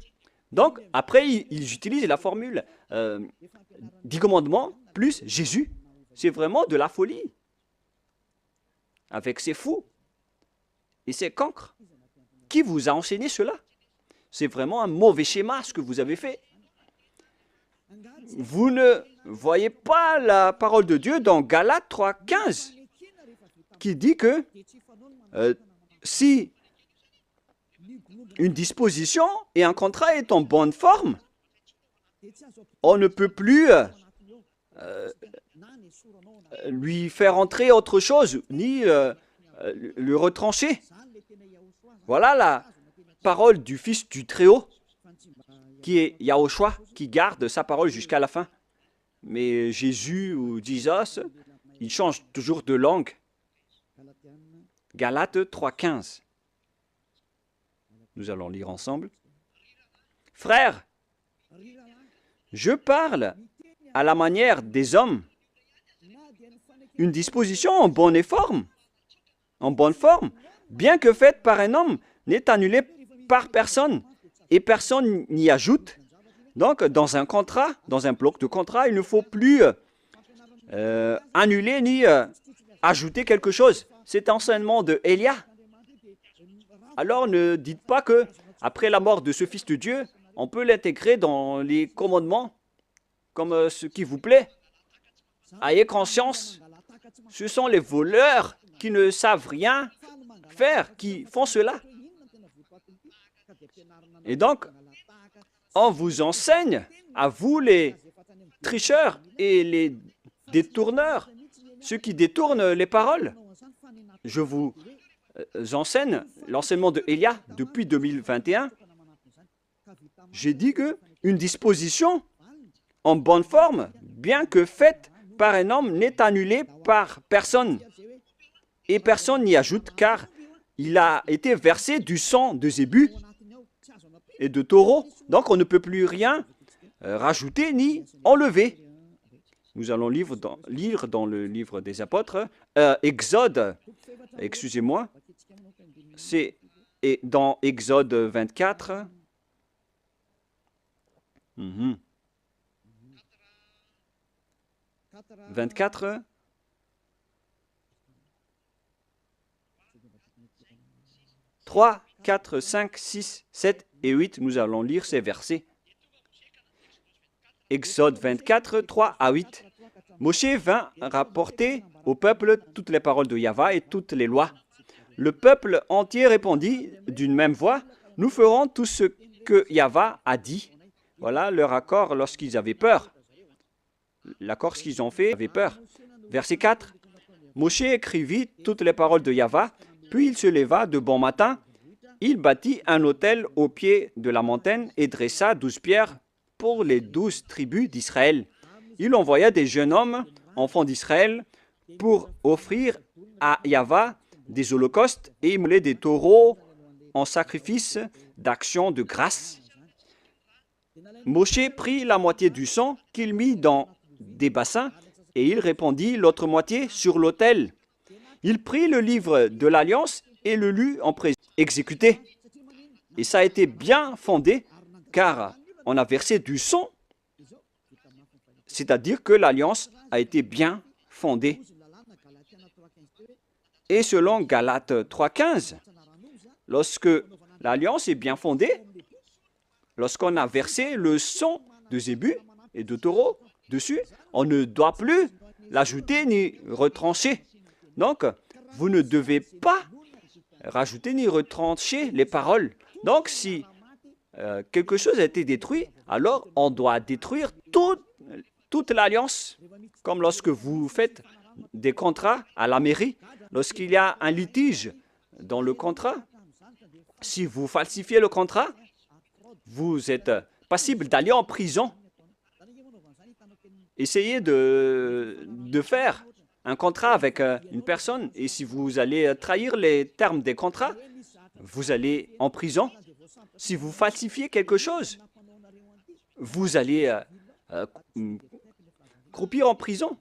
Donc, après, ils utilisent la formule 10 commandements plus Jésus. C'est vraiment de la folie. Avec ces fous et ces cancres. Qui vous a enseigné cela? C'est vraiment un mauvais schéma ce que vous avez fait. Vous ne voyez pas la parole de Dieu dans Galates 3, 15 qui dit que si une disposition et un contrat est en bonne forme, on ne peut plus lui faire entrer autre chose, ni le retrancher. Voilà la parole du Fils du Très-Haut, qui est Yahushua, qui garde sa parole jusqu'à la fin. Mais Jésus ou Jesus, il change toujours de langue. Galates 3,15. Nous allons lire ensemble. Frères, je parle à la manière des hommes. Une disposition en bonne forme, bien que faite par un homme, n'est annulée par personne et personne n'y ajoute. Donc, dans un contrat, dans un bloc de contrat, il ne faut plus annuler ni ajouter quelque chose. C'est enseignement de Élia. Alors, ne dites pas que après la mort de ce Fils de Dieu, on peut l'intégrer dans les commandements comme ce qui vous plaît. Ayez conscience, ce sont les voleurs qui ne savent rien faire, qui font cela. Et donc, on vous enseigne, à vous les tricheurs et les détourneurs, ceux qui détournent les paroles. Je vous enseigne l'enseignement de Élia depuis 2021. J'ai dit qu'une disposition en bonne forme, bien que faite par un homme, n'est annulée par personne. Et personne n'y ajoute, car il a été versé du sang de zébu et de taureau. Donc on ne peut plus rien rajouter ni enlever. Nous allons lire dans le livre des apôtres, Exode, excusez-moi, c'est dans Exode 24. 24. « 3, 4, 5, 6, 7 et 8, nous allons lire ces versets. Exode 24, 3 à 8. Moshe vint rapporter au peuple toutes les paroles de Yahva et toutes les lois. Le peuple entier répondit d'une même voix, « Nous ferons tout ce que Yahva a dit. » Voilà leur accord lorsqu'ils avaient peur. L'accord qu'ils ont fait avait peur. Verset 4. Moshe écrivit toutes les paroles de Yahva, puis il se leva de bon matin il bâtit un autel au pied de la montagne et dressa 12 pierres pour les 12 tribus d'Israël. Il envoya des jeunes hommes, enfants d'Israël, pour offrir à Yahvé des holocaustes et immoler des taureaux en sacrifice d'action de grâce. Moshe prit la moitié du sang qu'il mit dans des bassins et il répandit l'autre moitié sur l'autel. Il prit le livre de l'Alliance et le lut en présence exécuté. Et ça a été bien fondé car on a versé du sang, c'est-à-dire que l'Alliance a été bien fondée. Et selon Galates 3,15, lorsque l'Alliance est bien fondée, lorsqu'on a versé le sang de zébu et de taureau dessus, on ne doit plus l'ajouter ni retrancher. Donc, vous ne devez pas rajouter ni retrancher les paroles. Donc, si quelque chose a été détruit, alors on doit détruire toute l'alliance. Comme lorsque vous faites des contrats à la mairie, lorsqu'il y a un litige dans le contrat, si vous falsifiez le contrat, vous êtes passible d'aller en prison. Essayez de faire un contrat avec une personne et si vous allez trahir les termes des contrats, vous allez en prison. Si vous falsifiez quelque chose, vous allez croupir en prison.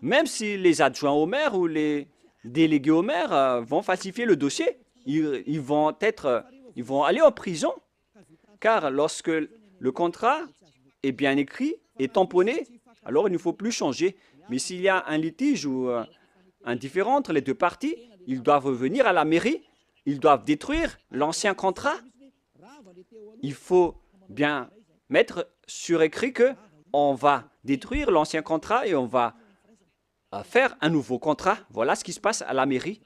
Même si les adjoints au maire ou les délégués au maire vont falsifier le dossier, ils vont aller en prison. Car lorsque le contrat est bien écrit et tamponné, alors il ne faut plus changer. Mais s'il y a un litige ou un différend entre les deux parties, ils doivent venir à la mairie, ils doivent détruire l'ancien contrat. Il faut bien mettre sur écrit qu'on va détruire l'ancien contrat et on va faire un nouveau contrat. Voilà ce qui se passe à la mairie.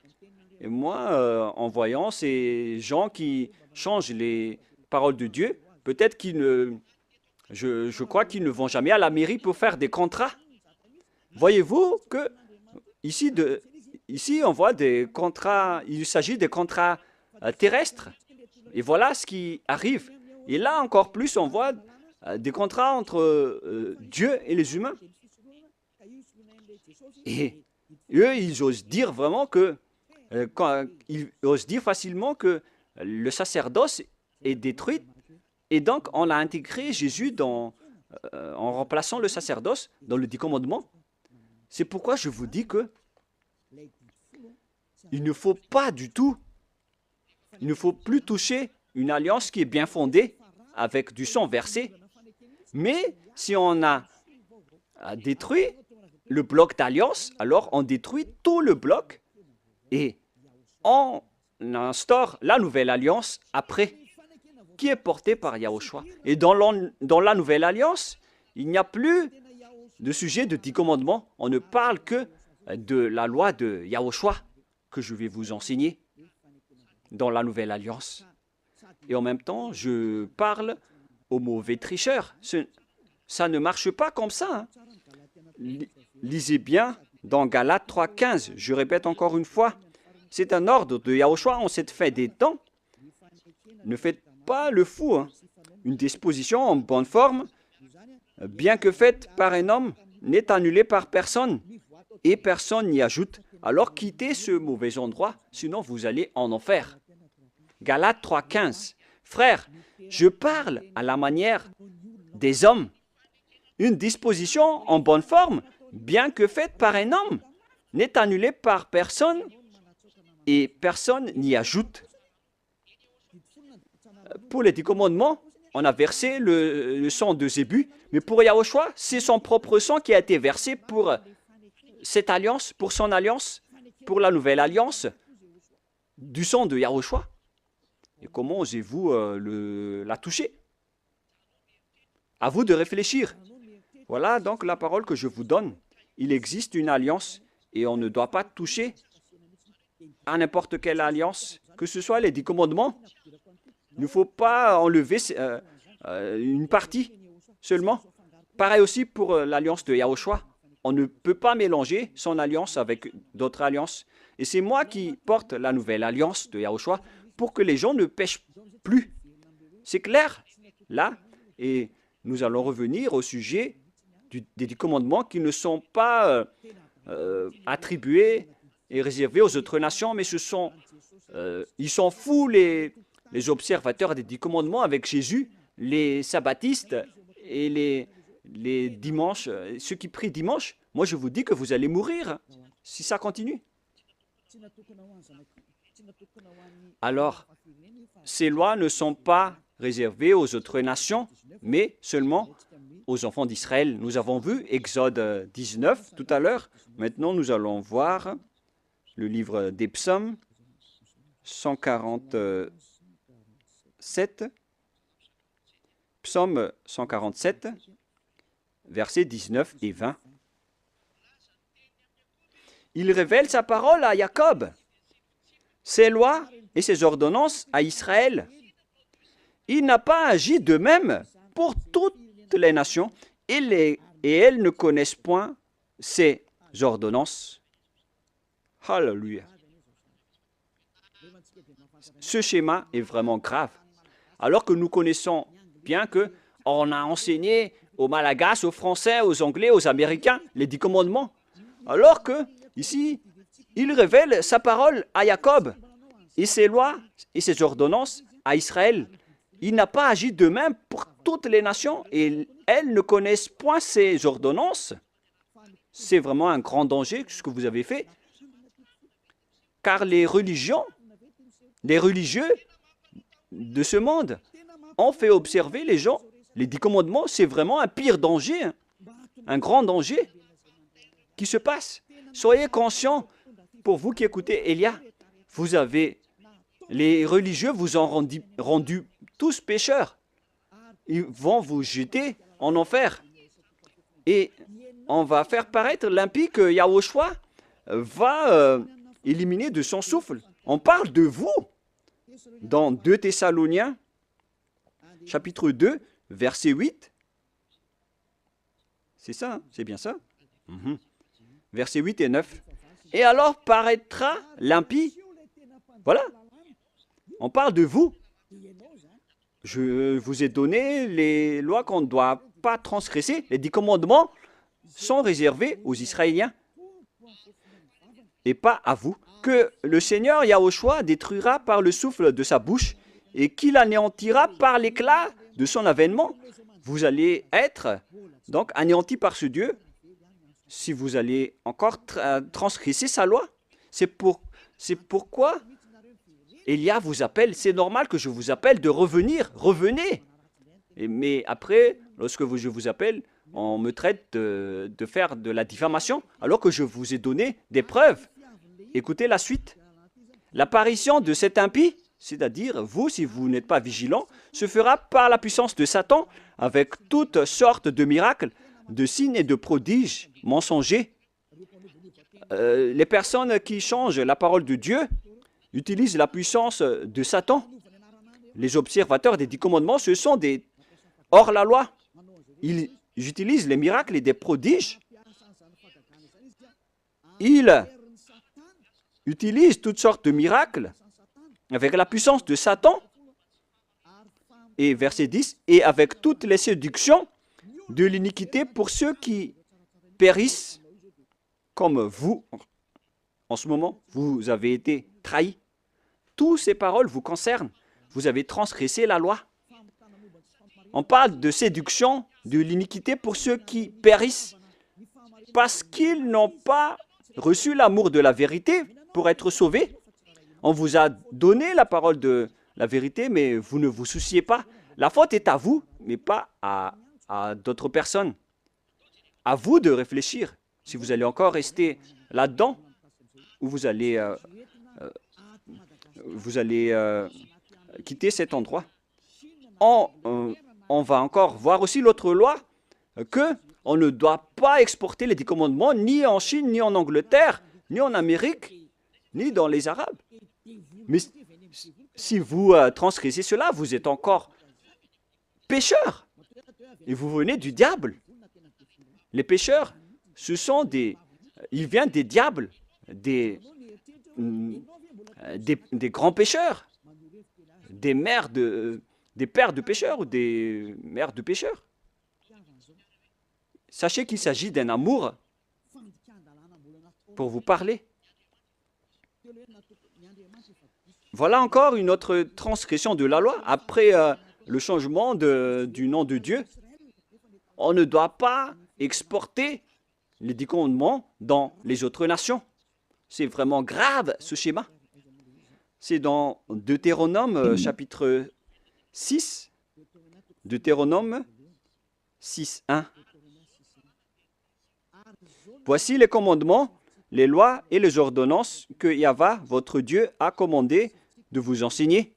Et moi, en voyant ces gens qui changent les paroles de Dieu, peut-être qu'ils ne... Je crois qu'ils ne vont jamais à la mairie pour faire des contrats. Voyez-vous que ici, on voit des contrats, il s'agit des contrats terrestres. Et voilà ce qui arrive. Et là, encore plus, on voit des contrats entre Dieu et les humains. Et eux, ils osent dire vraiment que, ils osent dire facilement que le sacerdoce est détruit. Et donc, on a intégré Jésus en remplaçant le sacerdoce dans le 10 commandements. C'est pourquoi je vous dis que il ne faut pas du tout, il ne faut plus toucher une alliance qui est bien fondée avec du sang versé. Mais si on a détruit le bloc d'alliance, alors on détruit tout le bloc et on instaure la nouvelle alliance après, qui est portée par Yahushua. Et dans la nouvelle alliance, il n'y a plus de sujet de 10 commandements. On ne parle que de la loi de Yahushua que je vais vous enseigner dans la nouvelle alliance. Et en même temps, je parle aux mauvais tricheurs. Ça ne marche pas comme ça. Lisez bien dans Galates 3,15. Je répète encore une fois, c'est un ordre de Yahushua en cette fin des temps. Ne faites pas le fou. Une disposition en bonne forme, bien que faite par un homme, n'est annulée par personne et personne n'y ajoute. Alors quittez ce mauvais endroit, sinon vous allez en enfer. Galates 3,15. Frères, je parle à la manière des hommes. Une disposition en bonne forme, bien que faite par un homme, n'est annulée par personne et personne n'y ajoute. Pour les 10 commandements, on a versé le sang de Zébu, mais pour Yahushua, c'est son propre sang qui a été versé pour cette alliance, pour son alliance, pour la nouvelle alliance, du sang de Yahushua. Et comment osez-vous la toucher? À vous de réfléchir. Voilà donc la parole que je vous donne. Il existe une alliance et on ne doit pas toucher à n'importe quelle alliance, que ce soit les 10 commandements. Il ne faut pas enlever une partie seulement. Pareil aussi pour l'alliance de Yahushua. On ne peut pas mélanger son alliance avec d'autres alliances. Et c'est moi qui porte la nouvelle alliance de Yahushua. pour que les gens ne pêchent plus. C'est clair, là. Et nous allons revenir au sujet des 10 commandements qui ne sont pas attribués et réservés aux autres nations, mais ils sont fous, les observateurs des 10 commandements avec Jésus, les sabbatistes et les dimanches, ceux qui prient dimanche. Moi, je vous dis que vous allez mourir si ça continue. Alors, ces lois ne sont pas réservées aux autres nations, mais seulement aux enfants d'Israël. Nous avons vu Exode 19 tout à l'heure. Maintenant, nous allons voir le livre des psaumes 147. Psaume 147, versets 19 et 20. Il révèle sa parole à Jacob, ses lois et ses ordonnances à Israël. Il n'a pas agi de même pour toutes les nations, et elles ne connaissent point ses ordonnances. Alléluia. Ce schéma est vraiment grave. Alors que nous connaissons bien qu'on a enseigné aux Malagasy, aux Français, aux Anglais, aux Américains les 10 commandements. Alors que, ici, il révèle sa parole à Jacob et ses lois et ses ordonnances à Israël. Il n'a pas agi de même pour toutes les nations et elles ne connaissent point ses ordonnances. C'est vraiment un grand danger ce que vous avez fait. Car les religieux de ce monde ont fait observer les gens. Les 10 commandements, c'est vraiment un pire danger, un grand danger qui se passe. Soyez conscients, pour vous qui écoutez Elia, les religieux vous ont rendu tous pécheurs. Ils vont vous jeter en enfer. Et on va faire paraître l'impie que Yahushua va éliminer de son souffle. On parle de vous dans 2 Thessaloniciens, chapitre 2, verset 8. C'est ça, hein? C'est bien ça. Versets 8 et 9. Et alors paraîtra l'impie. Voilà. On parle de vous. Je vous ai donné les lois qu'on ne doit pas transgresser. Les 10 commandements sont réservés aux Israéliens et pas à vous. Que le Seigneur Yahushua détruira par le souffle de sa bouche et qu'il anéantira par l'éclat de son avènement. Vous allez être donc anéantis par ce Dieu si vous allez encore transgresser sa loi. C'est pourquoi Elia vous appelle. C'est normal que je vous appelle de revenir. Revenez. Mais après, lorsque je vous appelle, on me traite de faire de la diffamation alors que je vous ai donné des preuves. Écoutez la suite. L'apparition de cet impie, c'est-à-dire vous, si vous n'êtes pas vigilant, se fera par la puissance de Satan avec toutes sortes de miracles, de signes et de prodiges mensongers. Les personnes qui changent la parole de Dieu utilisent la puissance de Satan. Les observateurs des 10 commandements, ce sont des hors-la-loi. Ils utilisent les miracles et des prodiges. Ils utilisent toutes sortes de miracles avec la puissance de Satan. Et verset 10, et avec toutes les séductions de l'iniquité pour ceux qui périssent, comme vous, en ce moment, vous avez été trahis. Toutes ces paroles vous concernent. Vous avez transgressé la loi. On parle de séduction, de l'iniquité pour ceux qui périssent, parce qu'ils n'ont pas reçu l'amour de la vérité pour être sauvés. On vous a donné la parole de la vérité, mais vous ne vous souciez pas. La faute est à vous, mais pas à d'autres personnes. À vous de réfléchir si vous allez encore rester là-dedans ou vous allez quitter cet endroit. On va encore voir aussi l'autre loi que on ne doit pas exporter les 10 commandements ni en Chine, ni en Angleterre, ni en Amérique, ni dans les Arabes. Mais si vous transgressez cela, vous êtes encore pécheurs et vous venez du diable. Les pécheurs, ils viennent des diables, des grands pécheurs. des pères de pécheurs ou des mères de pécheurs. Sachez qu'il s'agit d'un amour pour vous parler. Voilà encore une autre transgression de la loi. Après le changement du nom de Dieu, on ne doit pas exporter les 10 commandements dans les autres nations. C'est vraiment grave, ce schéma. C'est dans Deutéronome chapitre 6, Deutéronome 6.1. Voici les commandements, les lois et les ordonnances que Yahva, votre Dieu, a commandé de vous enseigner.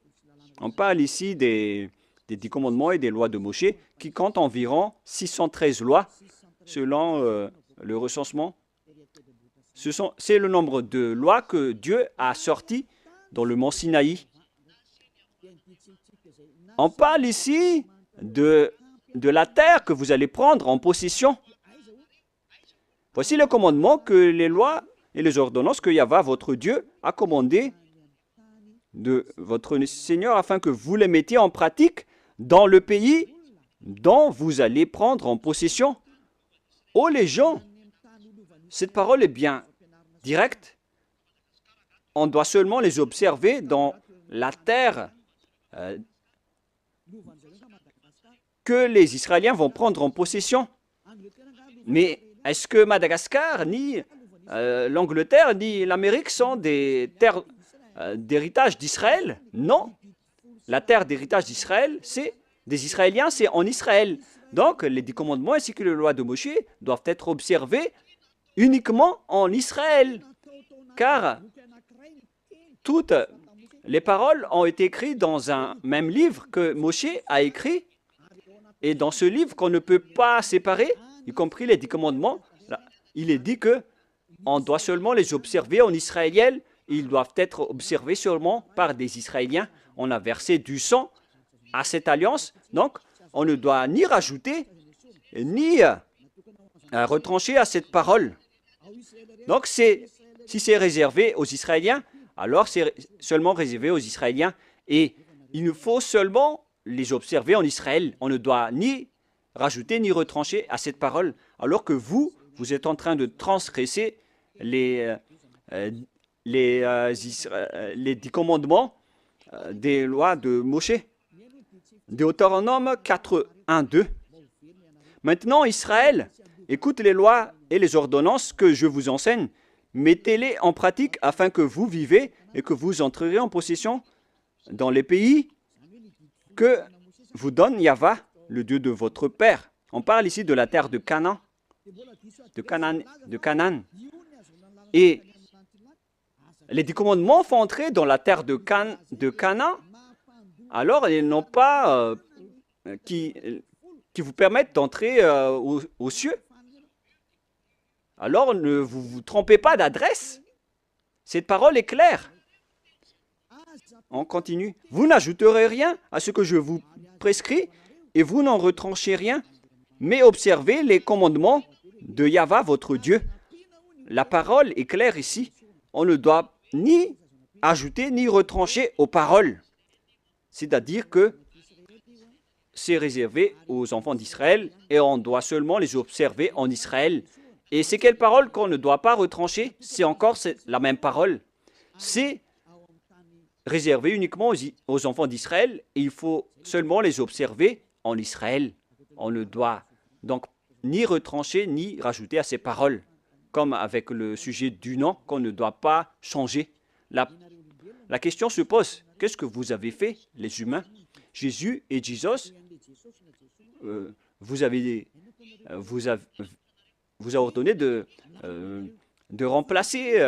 On parle ici des 10 commandements et des lois de Moshe qui comptent environ 613 lois selon le recensement. C'est le nombre de lois que Dieu a sorties dans le mont Sinaï. On parle ici de la terre que vous allez prendre en possession. Voici le commandement que les lois et les ordonnances que Yahva, votre Dieu, a commandé de votre Seigneur afin que vous les mettiez en pratique dans le pays dont vous allez prendre en possession. Oh les gens, cette parole est bien directe. On doit seulement les observer dans la terre que les Israéliens vont prendre en possession. Mais est-ce que Madagascar, ni l'Angleterre, ni l'Amérique sont des terres d'héritage d'Israël? Non. La terre d'héritage d'Israël, c'est des Israéliens, c'est en Israël. Donc, les 10 commandements ainsi que les lois de Moshe doivent être observés uniquement en Israël. Car toutes les paroles ont été écrites dans un même livre que Moshe a écrit. Et dans ce livre qu'on ne peut pas séparer, y compris les 10 commandements, là, il est dit que on doit seulement les observer en israélien. Ils doivent être observés seulement par des Israéliens. On a versé du sang à cette alliance. Donc, on ne doit ni rajouter, ni retrancher à cette parole. Donc, si c'est réservé aux Israéliens, alors c'est seulement réservé aux Israéliens. Et il nous faut seulement les observer en Israël. On ne doit ni rajouter ni retrancher à cette parole. Alors que vous êtes en train de transgresser les 10 commandements des lois de Moshe. Deutéronome 4, 1, 2. Maintenant, Israël, écoute les lois et les ordonnances que je vous enseigne. Mettez-les en pratique afin que vous vivez et que vous entrerez en possession dans les pays que vous donne Yahva, le Dieu de votre père. On parle ici de la terre de Canaan. De Canaan. Et les 10 commandements font entrer dans la terre de Canaan. Alors, ils n'ont pas qui vous permettent d'entrer aux cieux. Alors, ne vous trompez pas d'adresse. Cette parole est claire. On continue. Vous n'ajouterez rien à ce que je vous prescris et vous n'en retranchez rien, mais observez les commandements de Yahva, votre Dieu. La parole est claire ici. On ne doit ni ajouter ni retrancher aux paroles. C'est-à-dire que c'est réservé aux enfants d'Israël et on doit seulement les observer en Israël. Et c'est quelle parole qu'on ne doit pas retrancher? C'est encore la même parole. C'est réservé uniquement aux enfants d'Israël et il faut seulement les observer en Israël. On ne doit donc ni retrancher ni rajouter à ces paroles, comme avec le sujet du nom qu'on ne doit pas changer. La question se pose, qu'est-ce que vous avez fait, les humains? Jésus et Jesus, vous avez ordonné de remplacer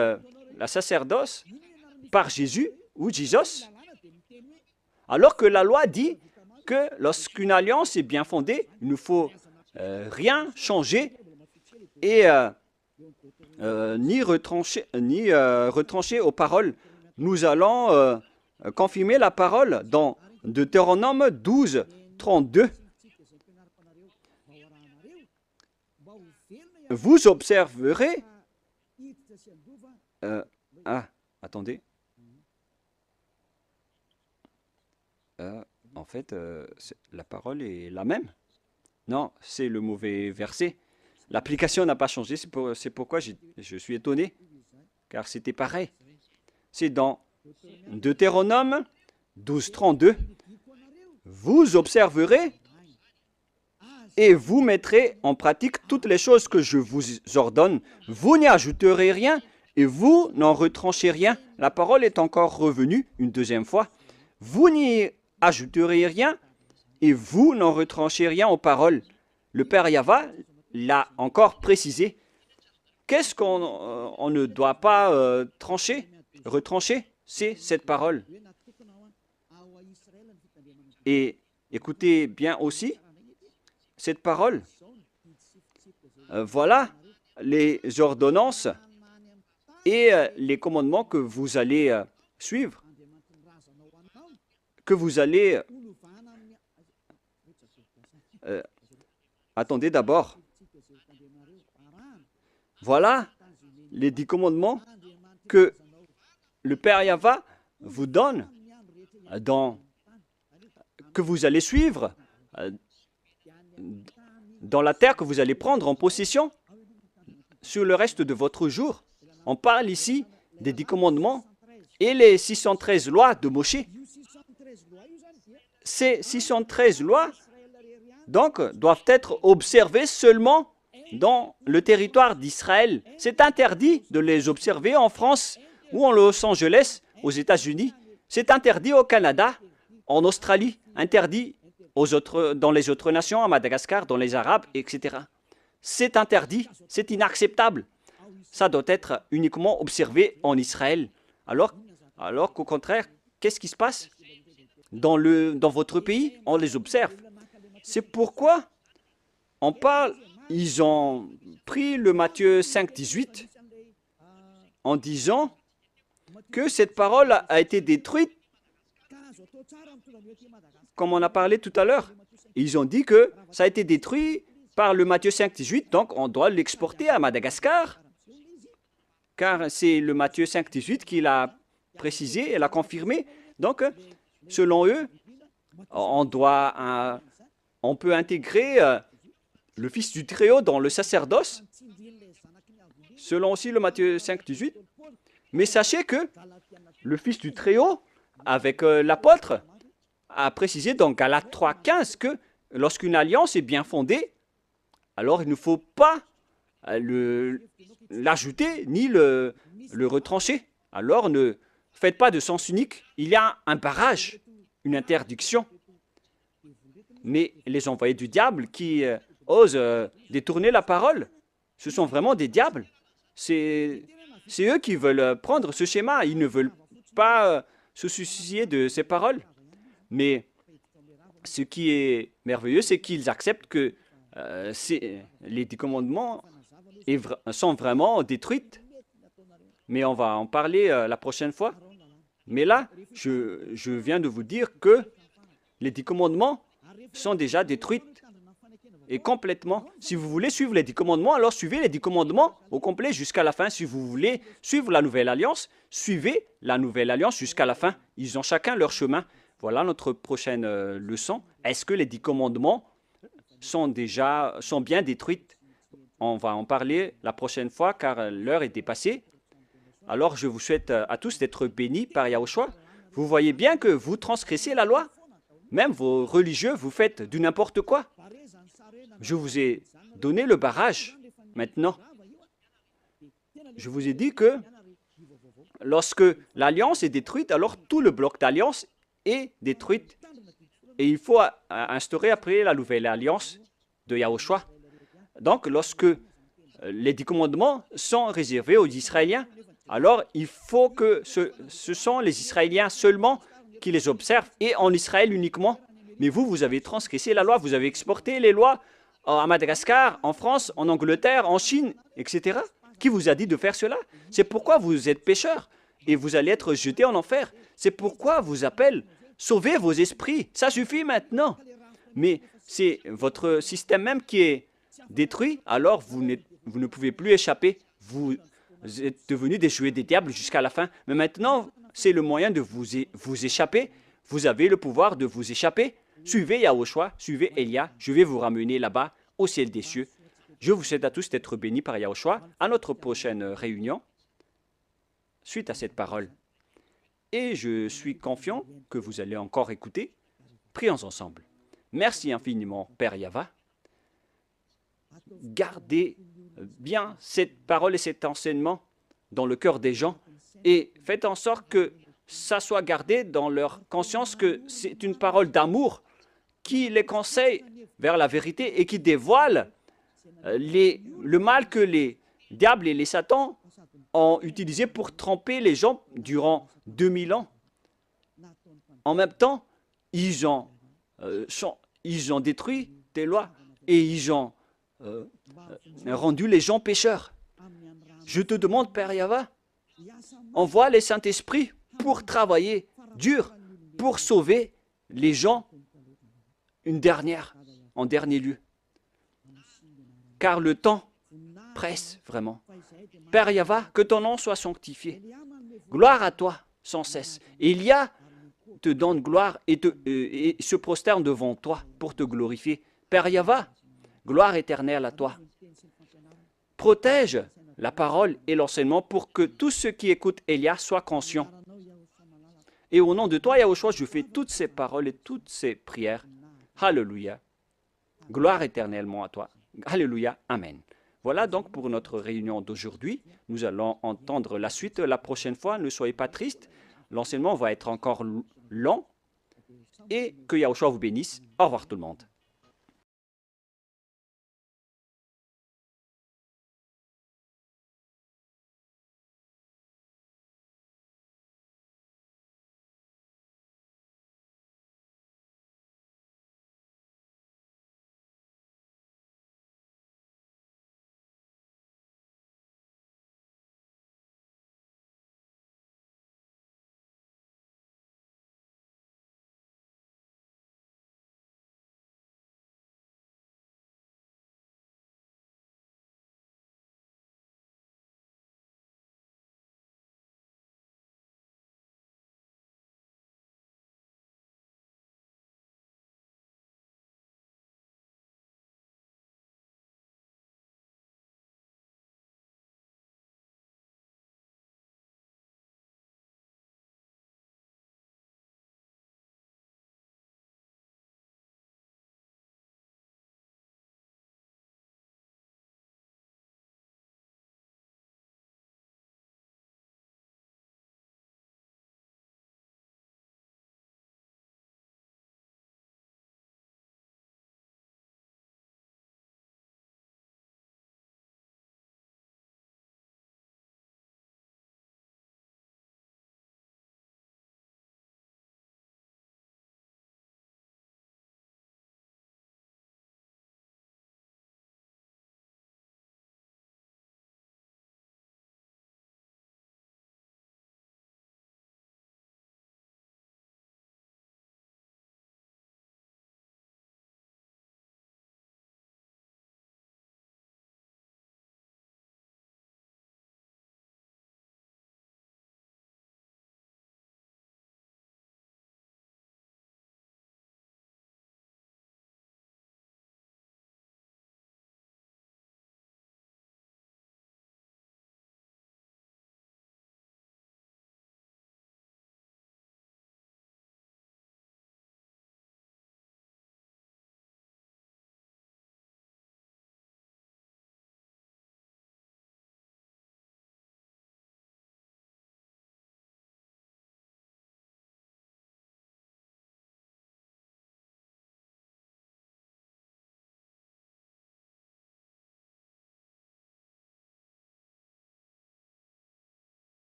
la sacerdoce par Jésus ou Jesus, alors que la loi dit que lorsqu'une alliance est bien fondée, il ne faut rien changer et ni retrancher aux paroles. Nous allons confirmer la parole dans Deutéronome 12, 32. Vous observerez... attendez. En fait, la parole est la même. Non, c'est le mauvais verset. L'application n'a pas changé, c'est pourquoi je suis étonné, car c'était pareil. C'est dans Deutéronome 12, 32. Vous observerez et vous mettrez en pratique toutes les choses que je vous ordonne. Vous n'y ajouterez rien et vous n'en retranchez rien. La parole est encore revenue une deuxième fois. Vous n'y ajouterez rien et vous n'en retranchez rien aux paroles. Le Père Yahva l'a encore précisé. Qu'est-ce qu'on ne doit pas retrancher? C'est cette parole. Et écoutez bien aussi cette parole. Voilà les ordonnances et les commandements que vous allez suivre, que vous allez... attendez d'abord. Voilà les 10 commandements que le Père Yahva vous donne, que vous allez suivre dans la terre que vous allez prendre en possession sur le reste de votre jour. On parle ici des 10 commandements et les 613 lois de Moshe. Ces 613 lois, donc, doivent être observées seulement dans le territoire d'Israël. C'est interdit de les observer en France ou en Los Angeles, aux États-Unis. C'est interdit au Canada, en Australie, interdit dans les autres nations, à Madagascar, dans les Arabes, etc. C'est interdit, c'est inacceptable. Ça doit être uniquement observé en Israël. Alors qu'au contraire, qu'est-ce qui se passe dans votre pays? On les observe. C'est pourquoi on parle, ils ont pris le Matthieu 5, 18 en disant que cette parole a été détruite, comme on a parlé tout à l'heure. Ils ont dit que ça a été détruit par le Matthieu 5, 18, donc on doit l'exporter à Madagascar, car c'est le Matthieu 5, 18 qui l'a précisé et l'a confirmé. Donc, selon eux, on peut intégrer le Fils du Très-Haut dans le sacerdoce, selon aussi le Matthieu 5, 18. Mais sachez que le Fils du Très-Haut, avec l'apôtre, a précisé dans Galates 3, 15 que lorsqu'une alliance est bien fondée, alors il ne faut pas l'ajouter ni le retrancher. Alors ne faites pas de sens unique. Il y a un barrage, une interdiction. Mais les envoyés du diable qui osent détourner la parole, ce sont vraiment des diables. C'est eux qui veulent prendre ce schéma. Ils ne veulent pas se soucier de ces paroles. Mais ce qui est merveilleux, c'est qu'ils acceptent que les 10 commandements sont vraiment détruits. Mais on va en parler la prochaine fois. Mais là, je viens de vous dire que les 10 commandements sont déjà détruits et complètement. Si vous voulez suivre les 10 commandements, alors suivez les 10 commandements au complet jusqu'à la fin. Si vous voulez suivre la Nouvelle Alliance, suivez la Nouvelle Alliance jusqu'à la fin. Ils ont chacun leur chemin. Voilà notre prochaine leçon. Est-ce que les 10 commandements sont bien détruits? On va en parler la prochaine fois car l'heure est dépassée. Alors je vous souhaite à tous d'être bénis par Yahushua. Vous voyez bien que vous transgressez la loi. Même vos religieux, vous faites du n'importe quoi. Je vous ai donné le barrage. Maintenant, je vous ai dit que lorsque l'alliance est détruite, alors tout le bloc d'alliance est détruit. Et il faut instaurer après la nouvelle alliance de Yahushua. Donc, lorsque les 10 commandements sont réservés aux Israéliens, alors il faut que ce sont les Israéliens seulement qui les observent, et en Israël uniquement. Mais vous avez transgressé la loi, vous avez exporté les lois à Madagascar, en France, en Angleterre, en Chine, etc. Qui vous a dit de faire cela? C'est pourquoi vous êtes pécheurs et vous allez être jetés en enfer. C'est pourquoi vous appelle sauvez vos esprits. Ça suffit maintenant. Mais c'est votre système même qui est détruit, alors vous ne pouvez plus échapper. Vous êtes devenus des jouets des diables jusqu'à la fin. Mais maintenant, c'est le moyen de vous échapper. Vous avez le pouvoir de vous échapper. Suivez Yahushua, suivez Elia. Je vais vous ramener là-bas, au ciel des cieux. Je vous souhaite à tous d'être bénis par Yahushua. À notre prochaine réunion, suite à cette parole. Et je suis confiant que vous allez encore écouter. Prions ensemble. Merci infiniment, Père Yahva. Gardez bien cette parole et cet enseignement dans le cœur des gens et faites en sorte que ça soit gardé dans leur conscience que c'est une parole d'amour qui les conseille vers la vérité et qui dévoile le mal que les diables et les satans ont utilisé pour tromper les gens durant 2000 ans. En même temps, ils ont détruit tes lois et ils ont rendu les gens pécheurs. Je te demande, Père Yahva, envoie les Saint-Esprits pour travailler dur, pour sauver les gens en dernier lieu. Car le temps presse vraiment. Père Yahva, que ton nom soit sanctifié. Gloire à toi sans cesse. Élia te donne gloire et se prosterne devant toi pour te glorifier. Père Yahva, gloire éternelle à toi. Protège la parole et l'enseignement pour que tous ceux qui écoutent Elia soient conscients. Et au nom de toi, Yahushua, je fais toutes ces paroles et toutes ces prières. Alléluia. Gloire éternellement à toi. Alléluia. Amen. Voilà donc pour notre réunion d'aujourd'hui. Nous allons entendre la suite la prochaine fois. Ne soyez pas tristes. L'enseignement va être encore long. Et que Yahushua vous bénisse. Au revoir tout le monde.